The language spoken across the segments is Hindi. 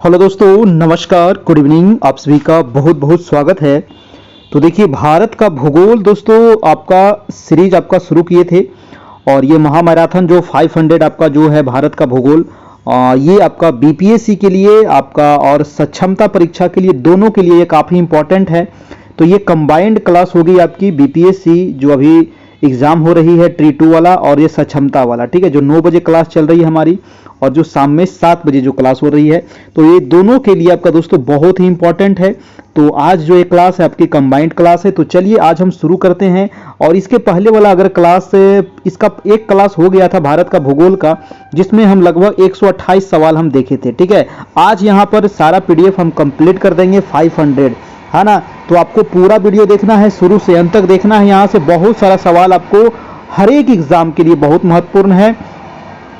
हेलो दोस्तों, नमस्कार, गुड इवनिंग। आप सभी का बहुत बहुत स्वागत है। तो देखिए, भारत का भूगोल दोस्तों आपका सीरीज आपका शुरू किए थे और ये महामैराथन जो 500 आपका जो है भारत का भूगोल, ये आपका बीपीएससी के लिए आपका और सक्षमता परीक्षा के लिए, दोनों के लिए ये काफ़ी इंपॉर्टेंट है। तो ये कंबाइंड क्लास होगी आपकी बीपीएससी जो अभी एग्ज़ाम हो रही है ट्री 2 वाला और ये सक्षमता वाला, ठीक है, जो 9 बजे क्लास चल रही है हमारी और जो शाम में 7 बजे जो क्लास हो रही है। तो ये दोनों के लिए आपका दोस्तों बहुत ही इंपॉर्टेंट है। तो आज जो ये क्लास है आपकी कंबाइंड क्लास है। तो चलिए आज हम शुरू करते हैं। और इसके पहले वाला अगर क्लास, इसका एक क्लास हो गया था भारत का भूगोल का, जिसमें हम लगभग 128 सवाल हम देखे थे, ठीक है। आज यहाँ पर सारा पीडीएफ हम कंप्लीट कर देंगे 500, है ना। तो आपको पूरा वीडियो देखना है, शुरू से अंत तक देखना है। यहाँ से बहुत सारा सवाल आपको हर एक एग्जाम के लिए बहुत महत्वपूर्ण है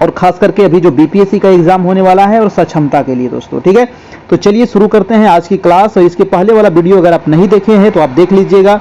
और खास करके अभी जो बीपीएससी का एग्जाम होने वाला है और सक्षमता के लिए दोस्तों, ठीक है। तो चलिए शुरू करते हैं आज की क्लास। और इसके पहले वाला वीडियो अगर आप नहीं देखे हैं तो आप देख लीजिएगा।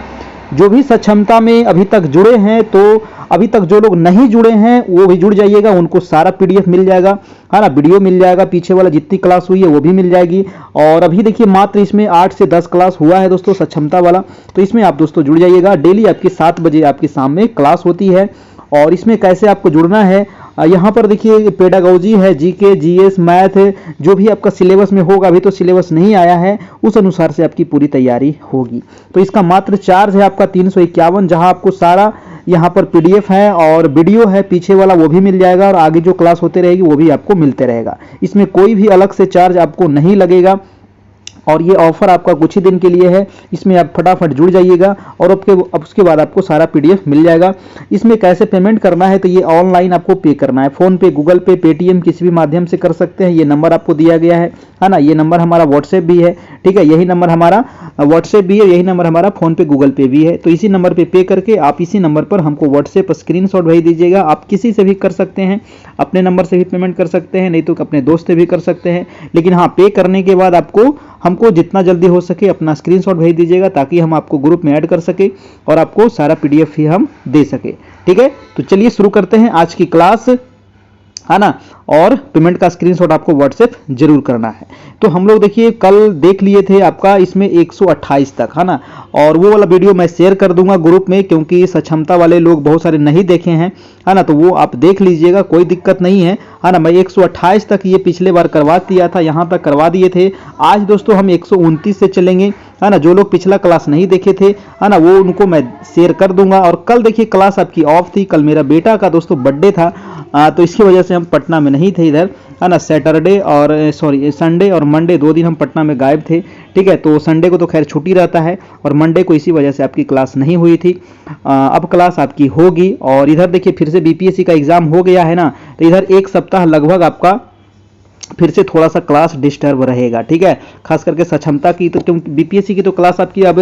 जो भी सक्षमता में अभी तक जुड़े हैं, तो अभी तक जो लोग नहीं जुड़े हैं वो भी जुड़ जाइएगा, उनको सारा पीडीएफ मिल जाएगा, है ना। वीडियो मिल जाएगा, पीछे वाला जितनी क्लास हुई है वो भी मिल जाएगी। और अभी देखिए मात्र इसमें 8 से 10 क्लास हुआ है दोस्तों सक्षमता वाला। तो इसमें आप दोस्तों जुड़ जाइएगा। डेली आपकी 7 बजे आपकी शाम में क्लास होती है। और इसमें कैसे आपको जुड़ना है, यहाँ पर देखिए पेडागोजी है, जीके, जीएस, मैथ, जो भी आपका सिलेबस में होगा, अभी तो सिलेबस नहीं आया है, उस अनुसार से आपकी पूरी तैयारी होगी। तो इसका मात्र चार्ज है आपका 351, जहां आपको सारा यहाँ पर पीडीएफ है और वीडियो है पीछे वाला, वो भी मिल जाएगा और आगे जो क्लास होते रहेगी वो भी आपको मिलते रहेगा। इसमें कोई भी अलग से चार्ज आपको नहीं लगेगा और ये ऑफर आपका कुछ ही दिन के लिए है। इसमें आप फटाफट जुड़ जाइएगा और अब उसके बाद आपको सारा पीडीएफ मिल जाएगा। इसमें कैसे पेमेंट करना है, तो ये ऑनलाइन आपको पे करना है, फोन पे, गूगल पे, पेटीएम, किसी भी माध्यम से कर सकते हैं। ये नंबर आपको दिया गया है ना। ये नंबर हमारा व्हाट्सएप भी है, ठीक है। यही नंबर हमारा व्हाट्सएप भी है, यही नंबर हमारा फोन पे, गूगल पे भी है। तो इसी नंबर पे करके आप इसी नंबर पर हमको व्हाट्सएप स्क्रीनशॉट भेज दीजिएगा। आप किसी से भी कर सकते हैं, अपने नंबर से भी पेमेंट कर सकते हैं, नहीं तो अपने दोस्त से भी कर सकते हैं। लेकिन हाँ, पे करने के बाद आपको हमको जितना जल्दी हो सके अपना स्क्रीनशॉट भेज दीजिएगा, ताकि हम आपको ग्रुप में ऐड कर सके और आपको सारा पीडीएफ ही हम दे सके, ठीक है। तो चलिए शुरू करते हैं आज की क्लास, है ना। और पेमेंट का स्क्रीनशॉट आपको व्हाट्सएप जरूर करना है। तो हम लोग देखिए कल देख लिए थे आपका इसमें 128 तक, है ना। और वो वाला वीडियो मैं शेयर कर दूंगा ग्रुप में, क्योंकि सक्षमता वाले लोग बहुत सारे नहीं देखे हैं, है ना। तो वो आप देख लीजिएगा, कोई दिक्कत नहीं है ना। मैं 128 तक ये पिछले बार करवा दिया था, यहाँ तक करवा दिए थे। आज दोस्तों हम 129 से चलेंगे, है ना। जो लोग पिछला क्लास नहीं देखे थे, है ना, वो उनको मैं शेयर कर दूंगा। और कल देखिए क्लास आपकी ऑफ थी, कल मेरा बेटा का दोस्तों बर्थडे था, तो इसकी वजह से हम पटना में नहीं थे इधर, है ना। सैटरडे और संडे और मंडे 2 दिन हम पटना में गायब थे, ठीक है। तो संडे को तो खैर छुट्टी रहता है और मंडे को इसी वजह से आपकी क्लास नहीं हुई थी। अब क्लास आपकी होगी। और इधर देखिए फिर से बीपीएससी का एग्जाम हो गया है ना, तो इधर एक सप्ताह लगभग आपका फिर से थोड़ा सा क्लास डिस्टर्ब रहेगा, ठीक है। खास करके सक्षमता की, तो क्योंकि बीपीएससी की तो क्लास आपकी अब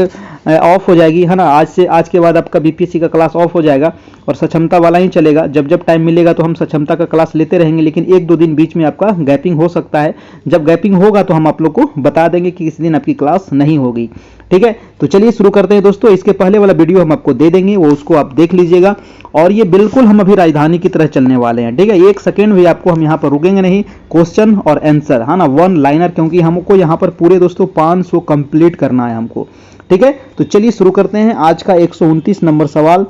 ऑफ हो जाएगी, है ना। आज के बाद आपका बीपीएससी का क्लास ऑफ हो जाएगा और सक्षमता वाला ही चलेगा। जब जब टाइम मिलेगा तो हम सक्षमता का क्लास लेते रहेंगे, लेकिन 1-2 दिन बीच में आपका गैपिंग हो सकता है। जब गैपिंग होगा तो हम आप लोग को बता देंगे कि किस दिन आपकी क्लास नहीं होगी, ठीक है। तो चलिए शुरू करते हैं दोस्तों। इसके पहले वाला वीडियो हम आपको दे देंगे, वो उसको आप देख लीजिएगा। और ये बिल्कुल हम अभी राजधानी की तरह चलने वाले हैं, ठीक है। 1 सेकेंड भी आपको हम यहाँ पर रुकेंगे नहीं। क्वेश्चन और आंसर, है ना, 1 लाइनर, क्योंकि हमको यहाँ पर पूरे दोस्तों 500 कंप्लीट करना है हमको, ठीक है। तो चलिए शुरू करते हैं आज का 129 नंबर सवाल।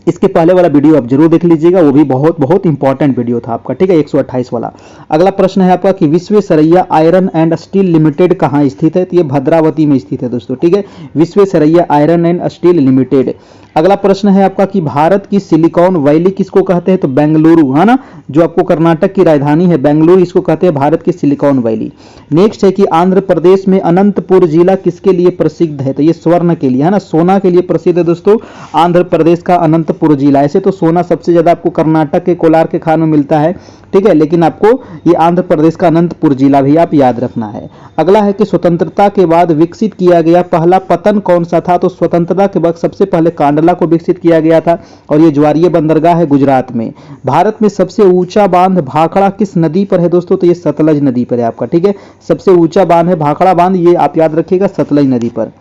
इसके पहले वाला वीडियो आप जरूर देख लीजिएगा, वो भी बहुत बहुत इंपॉर्टेंट वीडियो था आपका, ठीक है, 128 वाला। अगला प्रश्न है आपका कि Visvesvaraya iron and steel limited कहाँ स्थित है, तो ये भद्रावती में स्थित है दोस्तों, ठीक है। Visvesvaraya iron and steel limited. अगला प्रश्न है आपका कि भारत की सिलिकॉन वैली किसको कहते हैं, तो बेंगलुरु, है ना, जो आपको कर्नाटक की राजधानी है बेंगलुरु, इसको कहते हैं भारत की सिलिकॉन वैली। नेक्स्ट है कि आंध्र प्रदेश में अनंतपुर जिला किसके लिए प्रसिद्ध है, तो ये स्वर्ण के लिए, है ना, सोना के लिए प्रसिद्ध है दोस्तों आंध्र प्रदेश का अनंतपुर जिला। ऐसे तो सोना सबसे ज्यादा आपको कर्नाटक के कोलार के खान में मिलता है, ठीक है, लेकिन आपको ये आंध्र प्रदेश का अनंतपुर जिला भी आप याद रखना है। अगला है कि स्वतंत्रता के बाद विकसित किया गया पहला पतन कौन सा था, तो स्वतंत्रता के बाद सबसे पहले कांडला को विकसित किया गया था और ये ज्वारीय बंदरगाह है गुजरात में। भारत में सबसे ऊंचा बांध भाखड़ा किस नदी पर है दोस्तों, तो ये सतलज नदी पर है आपका, ठीक है। सबसे ऊंचा बांध है भाखड़ा बांध, ये आप याद रखिएगा, सतलज नदी पर।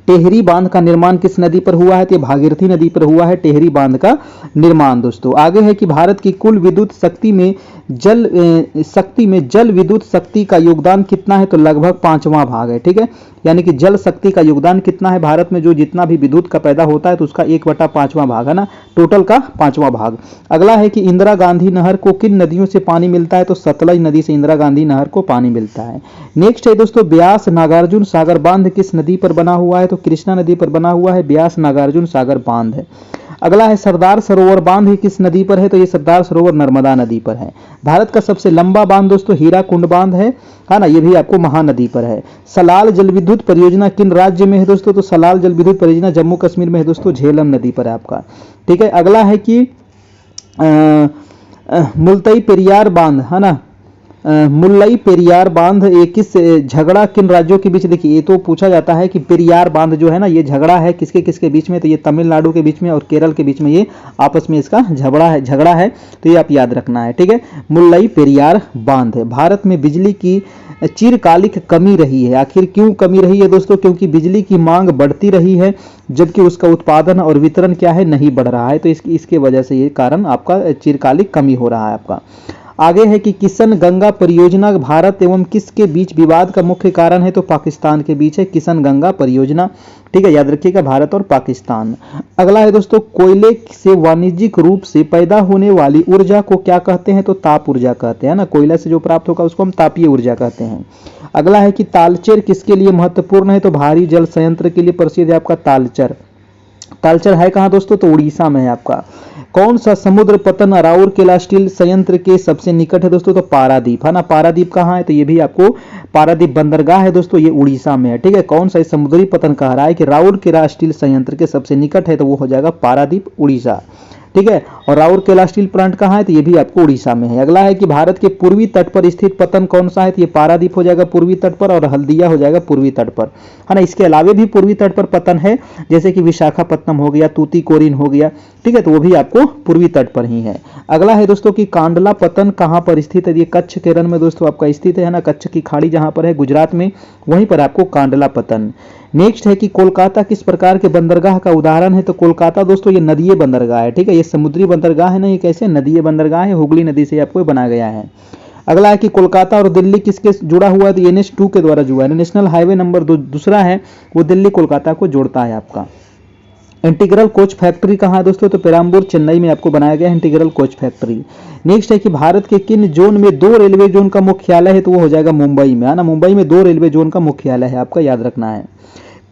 टेहरी बांध का निर्माण किस नदी पर हुआ है, तो भागीरथी नदी पर हुआ है टेहरी बांध का निर्माण दोस्तों। आगे है कि भारत की कुल विद्युत शक्ति में जल शक्ति में जल विद्युत शक्ति का योगदान कितना है, तो लगभग 5वां भाग है। ठीक है, यानी कि जल शक्ति का योगदान कितना है भारत में, जो जितना भी विद्युत का पैदा होता है तो उसका 1/5वां भाग है ना, टोटल का 5वां भाग। अगला है कि इंदिरा गांधी नहर को किन नदियों से पानी मिलता है, तो सतलज नदी से इंदिरा गांधी नहर को पानी मिलता है। नेक्स्ट है दोस्तों, ब्यास नागार्जुन सागर बांध किस नदी पर बना हुआ है, तो कृष्णा नदी पर बना हुआ है ब्यास नागार्जुन सागर बांध है। अगला है सरदार सरोवर बांध किस नदी पर है, तो ये सरदार सरोवर नर्मदा नदी पर है। भारत का सबसे लंबा बांध दोस्तों हीराकुंड बांध है ना, ये भी आपको महानदी पर है। सलाल जल विद्युत परियोजना किन राज्य में है दोस्तों, तो सलाल जल विद्युत परियोजना जम्मू कश्मीर में है दोस्तों, झेलम नदी पर है आपका। ठीक है, अगला है कि मुलतई पेरियार बांध है ना, मुल्लई पेरियार बांध ये किस झगड़ा किन राज्यों के बीच, देखिए ये तो पूछा जाता है कि पेरियार बांध जो है ना ये झगड़ा है किसके किसके बीच में, तो ये तमिलनाडु के बीच में और केरल के बीच में ये आपस में इसका झगड़ा है, तो ये आप याद रखना है। ठीक है, मुल्लई पेरियार बांध है। भारत में बिजली की चिरकालिक कमी रही है, आखिर क्यों कमी रही है दोस्तों, क्योंकि बिजली की मांग बढ़ती रही है जबकि उसका उत्पादन और वितरण क्या है, नहीं बढ़ रहा है, तो इसके वजह से ये कारण आपका चिरकालिक कमी हो रहा है आपका। आगे है कि किशन गंगा परियोजना भारत एवं किसके बीच विवाद का मुख्य कारण है, तो पाकिस्तान के बीच है किशन गंगा परियोजना। ठीक है, याद रखिएगा भारत और पाकिस्तान। अगला है दोस्तों, कोयले से वाणिज्यिक रूप से पैदा होने वाली ऊर्जा को क्या कहते हैं, तो ताप ऊर्जा कहते हैं ना, कोयला से जो प्राप्त होगा उसको हम तापीय ऊर्जा कहते हैं। अगला है कि तालचेर किसके लिए महत्वपूर्ण है, तो भारी जल संयंत्र के लिए प्रसिद्ध है आपका तालचर। तालचर है कहाँ दोस्तों, तो उड़ीसा में है आपका। कौन सा समुद्र पतन राउरकेला स्टील संयंत्र के सबसे निकट है दोस्तों, तो पारादीप है ना, पारादीप कहाँ है, तो ये भी आपको पारादीप बंदरगाह है दोस्तों, ये उड़ीसा में है। ठीक है, कौन सा समुद्री पतन कह रहा है कि राउरकेला स्टील संयंत्र के सबसे निकट है, तो वो हो जाएगा पारादीप उड़ीसा। ठीक है, और राउरकेला स्टील प्लांट कहाँ है, तो ये भी आपको उड़ीसा में है। अगला है कि भारत के पूर्वी तट पर स्थित पतन कौन सा है, तो ये पारादीप हो जाएगा पूर्वी तट पर, और हल्दिया हो जाएगा पूर्वी तट पर है ना। इसके अलावे भी पूर्वी तट पर पतन है, जैसे कि विशाखापत्तनम हो गया, तूतीकोरिन हो गया। ठीक है, तो वो भी आपको पूर्वी तट पर ही है। अगला है दोस्तों कि कांडला पतन कहाँ पर स्थित है, ये कच्छ के रण में दोस्तों आपका स्थित है ना, कच्छ की खाड़ी जहां पर है गुजरात में, वहीं पर आपको कांडला पतन। नेक्स्ट है कि कोलकाता किस प्रकार के बंदरगाह का उदाहरण है, तो कोलकाता दोस्तों ये नदीय बंदरगाह है। ठीक है, ये समुद्री बंदरगाह है ना, ये कैसे नदीय बंदरगाह है, हुगली नदी से आपको बनाया गया है। अगला है कि कोलकाता और दिल्ली किसके जुड़ा हुआ है, तो NH2 के द्वारा जुड़ा है। नेशनल हाईवे नंबर दूसरा है वो दिल्ली कोलकाता को जोड़ता है आपका। इंटीग्रल कोच फैक्ट्री कहाँ है दोस्तों, तो पेराम्बूर चेन्नई में आपको बनाया गया है इंटीग्रल कोच फैक्ट्री। नेक्स्ट है कि भारत के किन जोन में 2 रेलवे जोन का मुख्यालय है, तो वो हो जाएगा मुंबई में है ना, मुंबई में 2 रेलवे जोन का मुख्यालय है आपका, याद रखना है।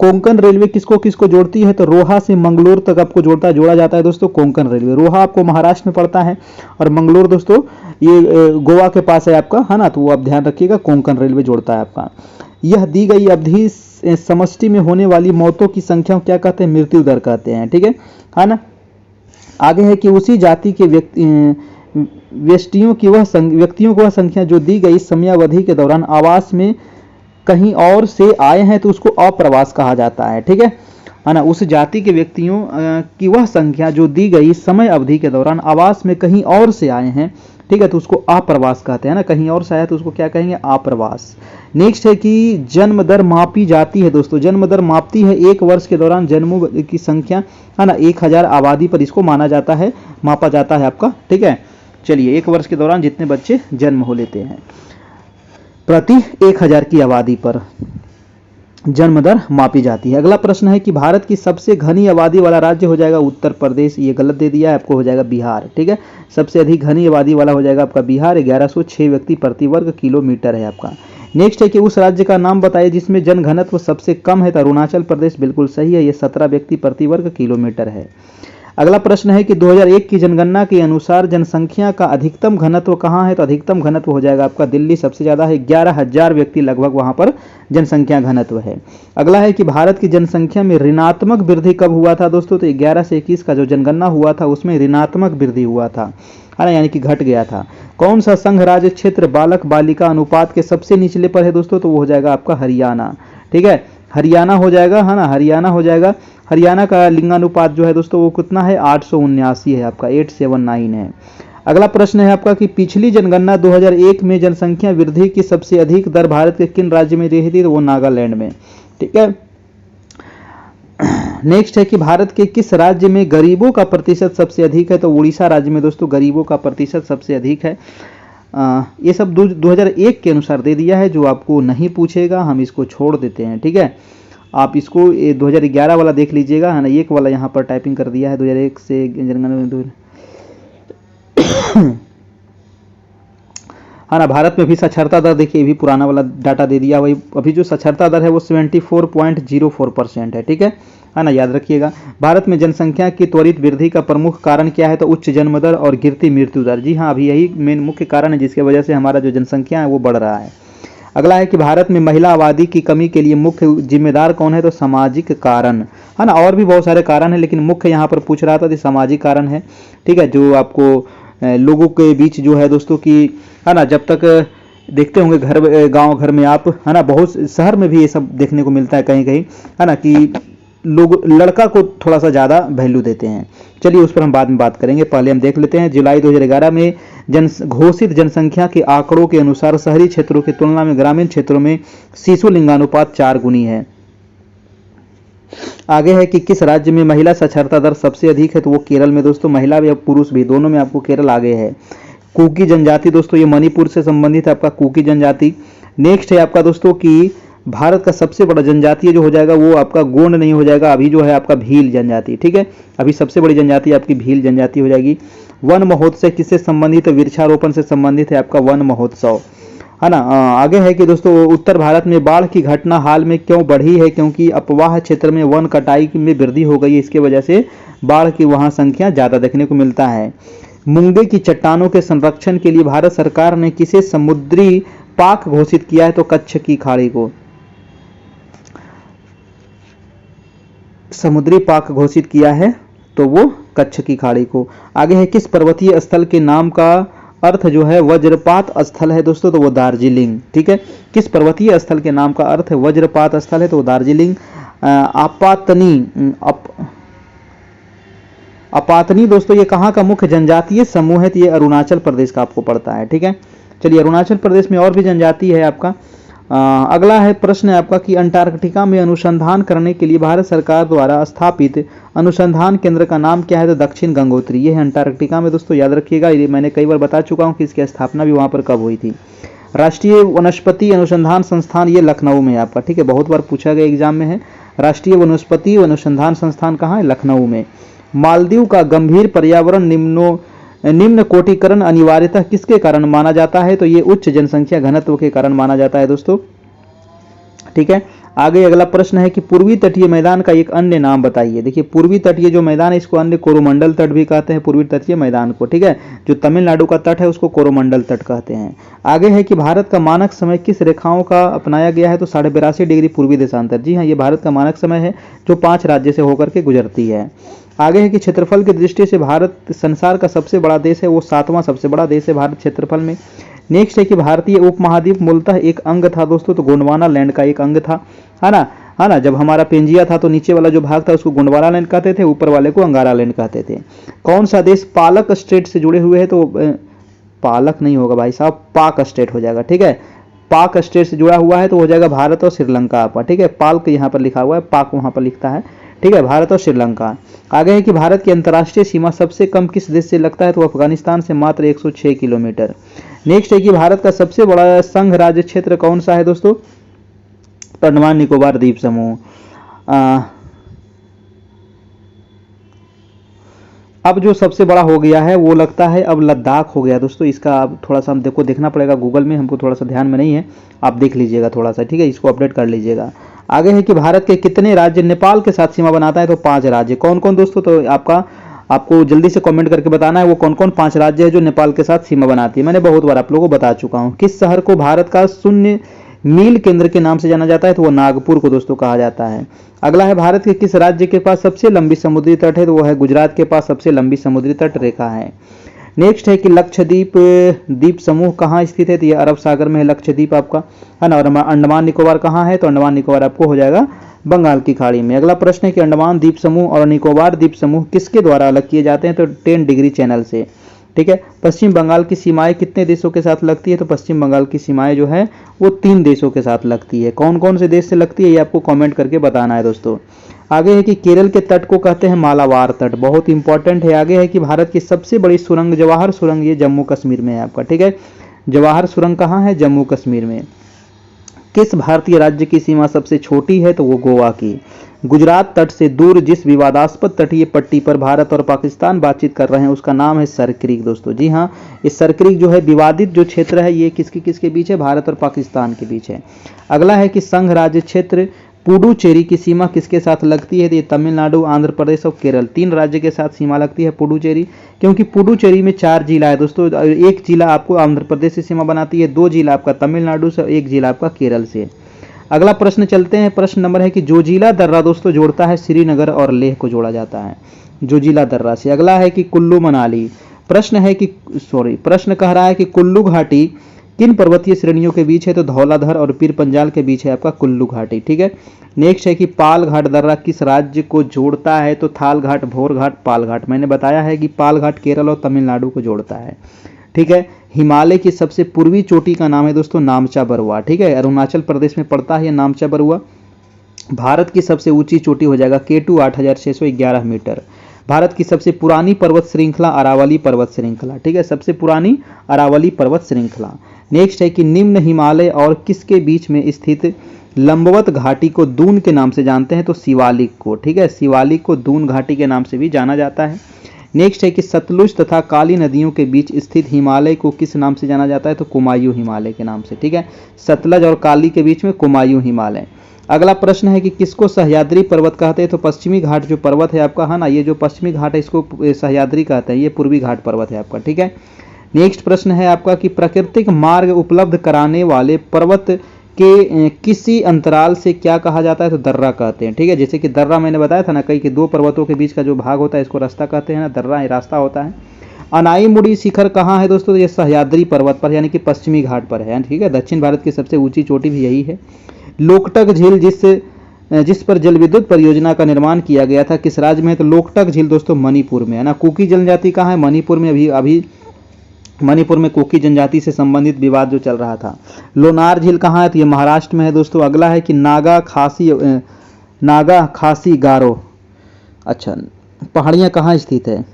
कोंकण रेलवे किसको किसको जोड़ती है, तो रोहा से मंगलोर तक आपको जोड़ा जाता है दोस्तों कोंकण रेलवे। रोहा आपको महाराष्ट्र में पड़ता है और मंगलोर दोस्तों ये गोवा के पास है आपका, है ना, तो वो आप ध्यान रखिएगा, कोंकण रेलवे जोड़ता है आपका। यह दी गई अवधि समष्टि में होने वाली मौतों की संख्या क्या कहते हैं, मृत्यु दर कहते हैं। ठीक है ना। आगे है कि उसी जाति के व्यक्तियों की वह संख्या जो दी गई समयावधि के दौरान आवास में कहीं और से आए हैं, तो उसको अप्रवास कहा जाता है। ठीक है ना, उस जाति के व्यक्तियों की वह संख्या जो दी गई समय अवधि के दौरान आवास में कहीं और से आए हैं, ठीक है, तो उसको अप्रवास कहते हैं ना, कहीं और से आया तो उसको क्या कहेंगे, अप्रवास। नेक्स्ट है कि जन्म दर मापी जाती है दोस्तों, जन्म दर मापती है 1 वर्ष के दौरान जन्मों की संख्या है ना, 1000 आबादी पर इसको माना जाता है, मापा जाता है आपका। ठीक है, चलिए 1 वर्ष के दौरान जितने बच्चे जन्म हो लेते हैं प्रति 1000 की आबादी पर जन्म दर मापी जाती है। अगला प्रश्न है कि भारत की सबसे घनी आबादी वाला राज्य हो जाएगा उत्तर प्रदेश, ये गलत दे दिया है आपको, हो जाएगा बिहार। ठीक है, सबसे अधिक घनी आबादी वाला हो जाएगा आपका बिहार, 1106 व्यक्ति प्रति वर्ग किलोमीटर है आपका। नेक्स्ट है कि उस राज्य का नाम बताइए जिसमें जनघनत्व सबसे कम है, तो अरुणाचल प्रदेश बिल्कुल सही है, ये 17 व्यक्ति प्रति वर्ग किलोमीटर है। अगला प्रश्न है कि 2001 की जनगणना के अनुसार जनसंख्या का अधिकतम घनत्व कहाँ है, तो अधिकतम घनत्व हो जाएगा आपका दिल्ली, सबसे ज़्यादा है, 11,000 व्यक्ति लगभग वहाँ पर जनसंख्या घनत्व है। अगला है कि भारत की जनसंख्या में ऋणात्मक वृद्धि कब हुआ था दोस्तों, तो 11 से 21 का जो जनगणना हुआ था उसमें ऋणात्मक वृद्धि हुआ था, है ना, यानी कि घट गया था। कौन सा संघ राज्य क्षेत्र बालक बालिका अनुपात के सबसे निचले पर है दोस्तों, तो वो हो जाएगा आपका हरियाणा। ठीक है, हरियाणा हो जाएगा, है ना, हरियाणा हो जाएगा। हरियाणा का लिंगानुपात जो है दोस्तों वो कितना है, 879 है आपका, 879 है। अगला प्रश्न है आपका कि पिछली जनगणना 2001 में जनसंख्या वृद्धि की सबसे अधिक दर भारत के किन राज्य में रही थी, तो वो नागालैंड में। ठीक है, नेक्स्ट है कि भारत के किस राज्य में गरीबों का प्रतिशत सबसे अधिक है, तो उड़ीसा राज्य में दोस्तों गरीबों का प्रतिशत सबसे अधिक है। ये सब 2001 के अनुसार दे दिया है, जो आपको नहीं पूछेगा हम इसको छोड़ देते हैं, ठीक है। आप इसको 2011 वाला देख लीजिएगा, है ना, एक वाला यहाँ पर टाइपिंग कर दिया है 2001 से जनगणना है ना। भारत में भी साक्षरता दर देखिए, ये भी पुराना वाला डाटा दे दिया, वही अभी जो साक्षरता दर है वो 74.04% है, ठीक है ना, याद रखिएगा। भारत में जनसंख्या की त्वरित वृद्धि का प्रमुख कारण क्या है, तो उच्च जन्म दर और गिरती मृत्यु दर। जी हाँ, अभी यही मेन मुख्य कारण है जिसकी वजह से हमारा जो जनसंख्या है वो बढ़ रहा है। अगला है कि भारत में महिला आबादी की कमी के लिए मुख्य जिम्मेदार कौन है, तो सामाजिक कारण, है ना। और भी बहुत सारे कारण हैं लेकिन मुख्य यहाँ पर पूछ रहा था कि सामाजिक कारण है, ठीक है। जो आपको लोगों के बीच जो है दोस्तों की, है ना, जब तक देखते होंगे घर गांव घर में आप, है ना, बहुत शहर में भी ये सब देखने को मिलता है कहीं कहीं, है ना, कि लोग लड़का को थोड़ा सा ज़्यादा वैल्यू देते हैं। चलिए उस पर हम बाद में बात करेंगे, पहले हम देख लेते हैं। जुलाई 2011 में घोषित जनसंख्या के आंकड़ों के अनुसार शहरी क्षेत्रों की तुलना में ग्रामीण क्षेत्रों में शिशु लिंगानुपात 4 गुनी है। आगे है कि किस राज्य में महिला साक्षरता दर सबसे अधिक है, तो वो केरल में दोस्तों। महिला भी और पुरुष भी दोनों में आपको केरल आगे है। कुकी जनजाति दोस्तों, ये मणिपुर से संबंधित है आपका कुकी जनजाति। नेक्स्ट है आपका दोस्तों कि भारत का सबसे बड़ा जनजातीय जो हो जाएगा वो आपका गोंड नहीं हो जाएगा, अभी जो है आपका भील जनजाति, ठीक है। अभी सबसे बड़ी जनजाति आपकी भील जनजाति हो जाएगी। वन महोत्सव किससे संबंधित है, वृक्षारोपण से संबंधित है आपका वन महोत्सव, है ना। आगे है कि दोस्तों उत्तर भारत में बाढ़ की घटना हाल में क्यों बढ़ी है, क्योंकि अपवाह क्षेत्र में वन कटाई में वृद्धि हो गई है, इसके वजह से बाढ़ की वहां संख्या ज़्यादा देखने को मिलता है। मुंगे की चट्टानों के संरक्षण के लिए भारत सरकार ने किसे समुद्री पाक घोषित किया है, तो कच्छ की खाड़ी को समुद्री पाक घोषित किया है, तो वो कच्छ की खाड़ी को। आगे है किस पर्वतीय स्थल के नाम का अर्थ जो है वज्रपात स्थल है दोस्तों, तो वो दार्जिलिंग, ठीक है। किस पर्वतीय स्थल के नाम का अर्थ है वज्रपात स्थल है, तो वो दार्जिलिंग। अपातनी दोस्तों ये कहाँ का मुख्य जनजातीय समूह है, तो ये अरुणाचल प्रदेश का आपको पड़ता है, ठीक है। चलिए अरुणाचल प्रदेश में और भी जनजाति है आपका। अगला है प्रश्न है आपका कि अंटार्कटिका में अनुसंधान करने के लिए भारत सरकार द्वारा स्थापित अनुसंधान केंद्र का नाम क्या है, तो दक्षिण गंगोत्री। ये है अंटार्कटिका में दोस्तों, याद रखिएगा, ये मैंने कई बार बता चुका हूँ कि इसकी स्थापना भी वहाँ पर कब हुई थी। राष्ट्रीय वनस्पति अनुसंधान संस्थान ये लखनऊ में है आपका, ठीक है, बहुत बार पूछा गया एग्जाम में है। राष्ट्रीय वनस्पति अनुसंधान संस्थान कहाँ है, लखनऊ में। मालदीव का गंभीर पर्यावरण निम्न कोटिकरण अनिवार्यतः किसके कारण माना जाता है, तो ये उच्च जनसंख्या घनत्व के कारण माना जाता है दोस्तों, ठीक है। आगे अगला प्रश्न है कि पूर्वी तटीय मैदान का एक अन्य नाम बताइए। देखिए पूर्वी तटीय जो मैदान है इसको अन्य कोरोमंडल तट भी कहते हैं, पूर्वी तटीय मैदान को, ठीक है। जो तमिलनाडु का तट है उसको कोरोमंडल तट कहते हैं। आगे है कि भारत का मानक समय किस रेखाओं का अपनाया गया है, तो 82.5 डिग्री पूर्वी देशांतर। जी हाँ, ये भारत का मानक समय है जो 5 राज्य से होकर के गुजरती है। आगे है कि क्षेत्रफल की दृष्टि से भारत संसार का सबसे बड़ा देश है, वो 7वां सबसे बड़ा देश है भारत क्षेत्रफल में। नेक्स्ट है कि भारतीय उपमहाद्वीप मूलतः एक अंग था दोस्तों, तो गोंडवाना लैंड का एक अंग था, है ना। जब हमारा पेंजिया था तो नीचे वाला जो भाग था उसको गोंडवाना लैंड कहते थे, ऊपर वाले को अंगारा लैंड कहते थे। कौन सा देश पालक स्टेट से जुड़े हुए है, तो पालक नहीं होगा भाई साहब, पाक स्टेट हो जाएगा, ठीक है। पाक स्टेट से जुड़ा हुआ है तो हो जाएगा भारत और श्रीलंका आपका, ठीक है। पालक यहाँ पर लिखा हुआ है, पाक वहाँ पर लिखता है, ठीक है, भारत और श्रीलंका। आगे है कि भारत की अंतर्राष्ट्रीय सीमा सबसे कम किस देश से लगता है, तो अफगानिस्तान से मात्र 106 किलोमीटर। नेक्स्ट है कि भारत का सबसे बड़ा संघ राज्य क्षेत्र कौन सा है दोस्तों, तो अंडमान निकोबार द्वीप समूह। अब जो सबसे बड़ा हो गया है वो लगता है अब लद्दाख हो गया दोस्तों। इसका अब थोड़ा सा हमको देखना पड़ेगा गूगल में, हमको थोड़ा सा ध्यान में नहीं है, आप देख लीजिएगा थोड़ा सा, ठीक है, इसको अपडेट कर लीजिएगा। आगे है कि भारत के कितने राज्य नेपाल के साथ सीमा बनाता है, तो 5 राज्य। कौन कौन दोस्तों, तो आपको जल्दी से कमेंट करके बताना है वो कौन कौन 5 राज्य है जो नेपाल के साथ सीमा बनाती है। मैंने बहुत बार आप लोगों को बता चुका हूँ। किस शहर को भारत का शून्य मील केंद्र के नाम से जाना जाता है, तो वो नागपुर को दोस्तों कहा जाता है। अगला है भारत के किस राज्य के पास सबसे लंबी समुद्री तट है, तो वो है गुजरात के पास सबसे लंबी समुद्री तट रेखा है। नेक्स्ट है कि लक्षद्वीप द्वीप समूह कहाँ स्थित है, तो ये अरब सागर में है लक्षद्वीप आपका, है ना। और अंडमान निकोबार कहाँ है, तो अंडमान निकोबार आपको हो जाएगा बंगाल की खाड़ी में। अगला प्रश्न है कि अंडमान द्वीप समूह और निकोबार द्वीप समूह किसके द्वारा अलग किए जाते हैं, तो 10 डिग्री चैनल से, ठीक है। पश्चिम बंगाल की सीमाएं कितने देशों के साथ लगती है, तो पश्चिम बंगाल की सीमाएं जो है वो 3 देशों के साथ लगती है। कौन कौन से देश से लगती है ये आपको कमेंट करके बताना है दोस्तों। आगे है कि केरल के तट को कहते हैं मालाबार तट, बहुत इंपॉर्टेंट है। आगे है कि भारत की सबसे बड़ी सुरंग जवाहर सुरंग ये जम्मू कश्मीर में है आपका, ठीक है। जवाहर सुरंग कहाँ है? जम्मू कश्मीर में। किस भारतीय राज्य की सीमा सबसे छोटी है? तो वो गोवा की। गुजरात तट से दूर जिस विवादास्पद तटीय पट्टी पर भारत और पाकिस्तान बातचीत कर रहे हैं उसका नाम है सर क्रीक दोस्तों। जी हाँ, इस सर क्रीक जो है विवादित जो क्षेत्र है ये किसके बीच है? भारत और पाकिस्तान के बीच है। अगला है कि संघ राज्य क्षेत्र पुडुचेरी की सीमा किसके साथ लगती है? तो ये तमिलनाडु, आंध्र प्रदेश और केरल, 3 राज्य के साथ सीमा लगती है पुडुचेरी। क्योंकि पुडुचेरी में 4 जिला है दोस्तों, एक जिला आपको आंध्र प्रदेश से सीमा बनाती है, 2 जिला आपका तमिलनाडु से, 1 जिला आपका केरल से। अगला प्रश्न चलते हैं, प्रश्न नंबर है कि जोजिला दर्रा दोस्तों जोड़ता है श्रीनगर और लेह को जोड़ा जाता है जोजिला दर्रा से। अगला है कि कुल्लू मनाली, प्रश्न कह रहा है कि कुल्लू घाटी किन पर्वतीय श्रेणियों के बीच है? तो धौलाधर और पीर पंजाल के बीच है आपका कुल्लू घाटी। ठीक है, नेक्स्ट है कि पाल घाट दर्रा किस राज्य को जोड़ता है? तो थाल घाट, भोर घाट, पाल घाट। मैंने बताया है कि पाल घाट केरल और तमिलनाडु को जोड़ता है। ठीक है, हिमालय की सबसे पूर्वी चोटी का नाम है दोस्तों नामचा बरुआ। ठीक है, अरुणाचल प्रदेश में पड़ता है नामचा बरुआ। भारत की सबसे ऊंची चोटी हो जाएगा K2 8611 मीटर। भारत की सबसे पुरानी पर्वत श्रृंखला अरावली पर्वत श्रृंखला। ठीक है, सबसे पुरानी अरावली पर्वत श्रृंखला। नेक्स्ट है कि निम्न हिमालय और किसके बीच में स्थित लंबवत घाटी को दून के नाम से जानते हैं? तो शिवालिक को। ठीक है, शिवालिक को दून घाटी के नाम से भी जाना जाता है। नेक्स्ट है कि सतलुज तथा काली नदियों के बीच स्थित हिमालय को किस नाम से जाना जाता है? तो कुमायूं हिमालय के नाम से। ठीक है, सतलज और काली के बीच में कुमायूं हिमालय। अगला प्रश्न है कि किसको सह्याद्री पर्वत कहते हैं? तो पश्चिमी घाट जो पर्वत है आपका है ना, ये जो पश्चिमी घाट है इसको सह्याद्री कहते हैं, ये पूर्वी घाट पर्वत है आपका। ठीक है, नेक्स्ट प्रश्न है आपका कि प्राकृतिक मार्ग उपलब्ध कराने वाले पर्वत के किसी अंतराल से क्या कहा जाता है? तो दर्रा कहते हैं। ठीक है, जैसे कि दर्रा मैंने बताया था ना कई कि 2 पर्वतों के बीच का जो भाग होता है इसको रास्ता कहते हैं ना, दर्रा ही रास्ता होता है। अनाईमुड़ी शिखर कहाँ है दोस्तों? तो ये सह्याद्री पर्वत पर यानी कि पश्चिमी घाट पर है। ठीक है, दक्षिण भारत की सबसे ऊंची चोटी भी यही है। लोकटक झील जिस पर जल विद्युत परियोजना का निर्माण किया गया था किस राज्य में है? तो लोकटक झील दोस्तों मणिपुर में है ना। कुकी जनजाति कहाँ है? मणिपुर में। अभी मणिपुर में कुकी जनजाति से संबंधित विवाद जो चल रहा था। लोनार झील कहाँ है? तो ये महाराष्ट्र में है दोस्तों। अगला है कि नागा खासी गारो, अच्छा पहाड़ियाँ कहाँ स्थित है?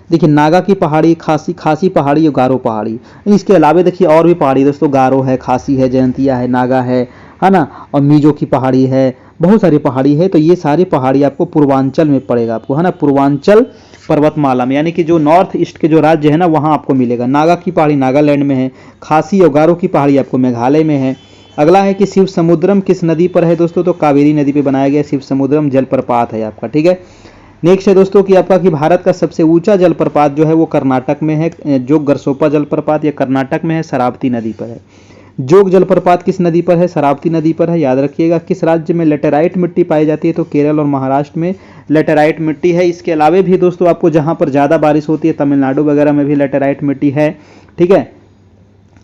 देखिए नागा की पहाड़ी, खासी पहाड़ी और गारो पहाड़ी। इसके अलावा देखिए और भी पहाड़ी दोस्तों, गारो है, खासी है, जयंतिया है, नागा है ना, और मीजो की पहाड़ी है, बहुत सारी पहाड़ी है। तो ये सारी पहाड़ी आपको पूर्वांचल में पड़ेगा आपको है ना, पूर्वांचल पर्वतमाला में, यानी कि जो नॉर्थ ईस्ट के जो राज्य है ना वहाँ आपको मिलेगा। नागा की पहाड़ी नागालैंड में है, खासी और गारो की पहाड़ी आपको मेघालय में है। अगला है कि शिव समुद्रम किस नदी पर है दोस्तों? तो कावेरी नदी पे बनाया गया शिव समुद्रम जलप्रपात है आपका। ठीक है, नेक्स्ट है दोस्तों कि आपका कि भारत का सबसे ऊंचा जलप्रपात जो है वो कर्नाटक में है, जोग गरसोपा जलप्रपात, ये कर्नाटक में है, शरावती नदी पर है। जोग जलप्रपात किस नदी पर है? शरावती नदी पर है, याद रखिएगा। किस राज्य में लेटेराइट मिट्टी पाई जाती है? तो केरल और महाराष्ट्र में लेटेराइट मिट्टी है। इसके अलावा भी दोस्तों आपको जहां पर ज़्यादा बारिश होती है तमिलनाडु वगैरह में भी लेटेराइट मिट्टी है। ठीक है,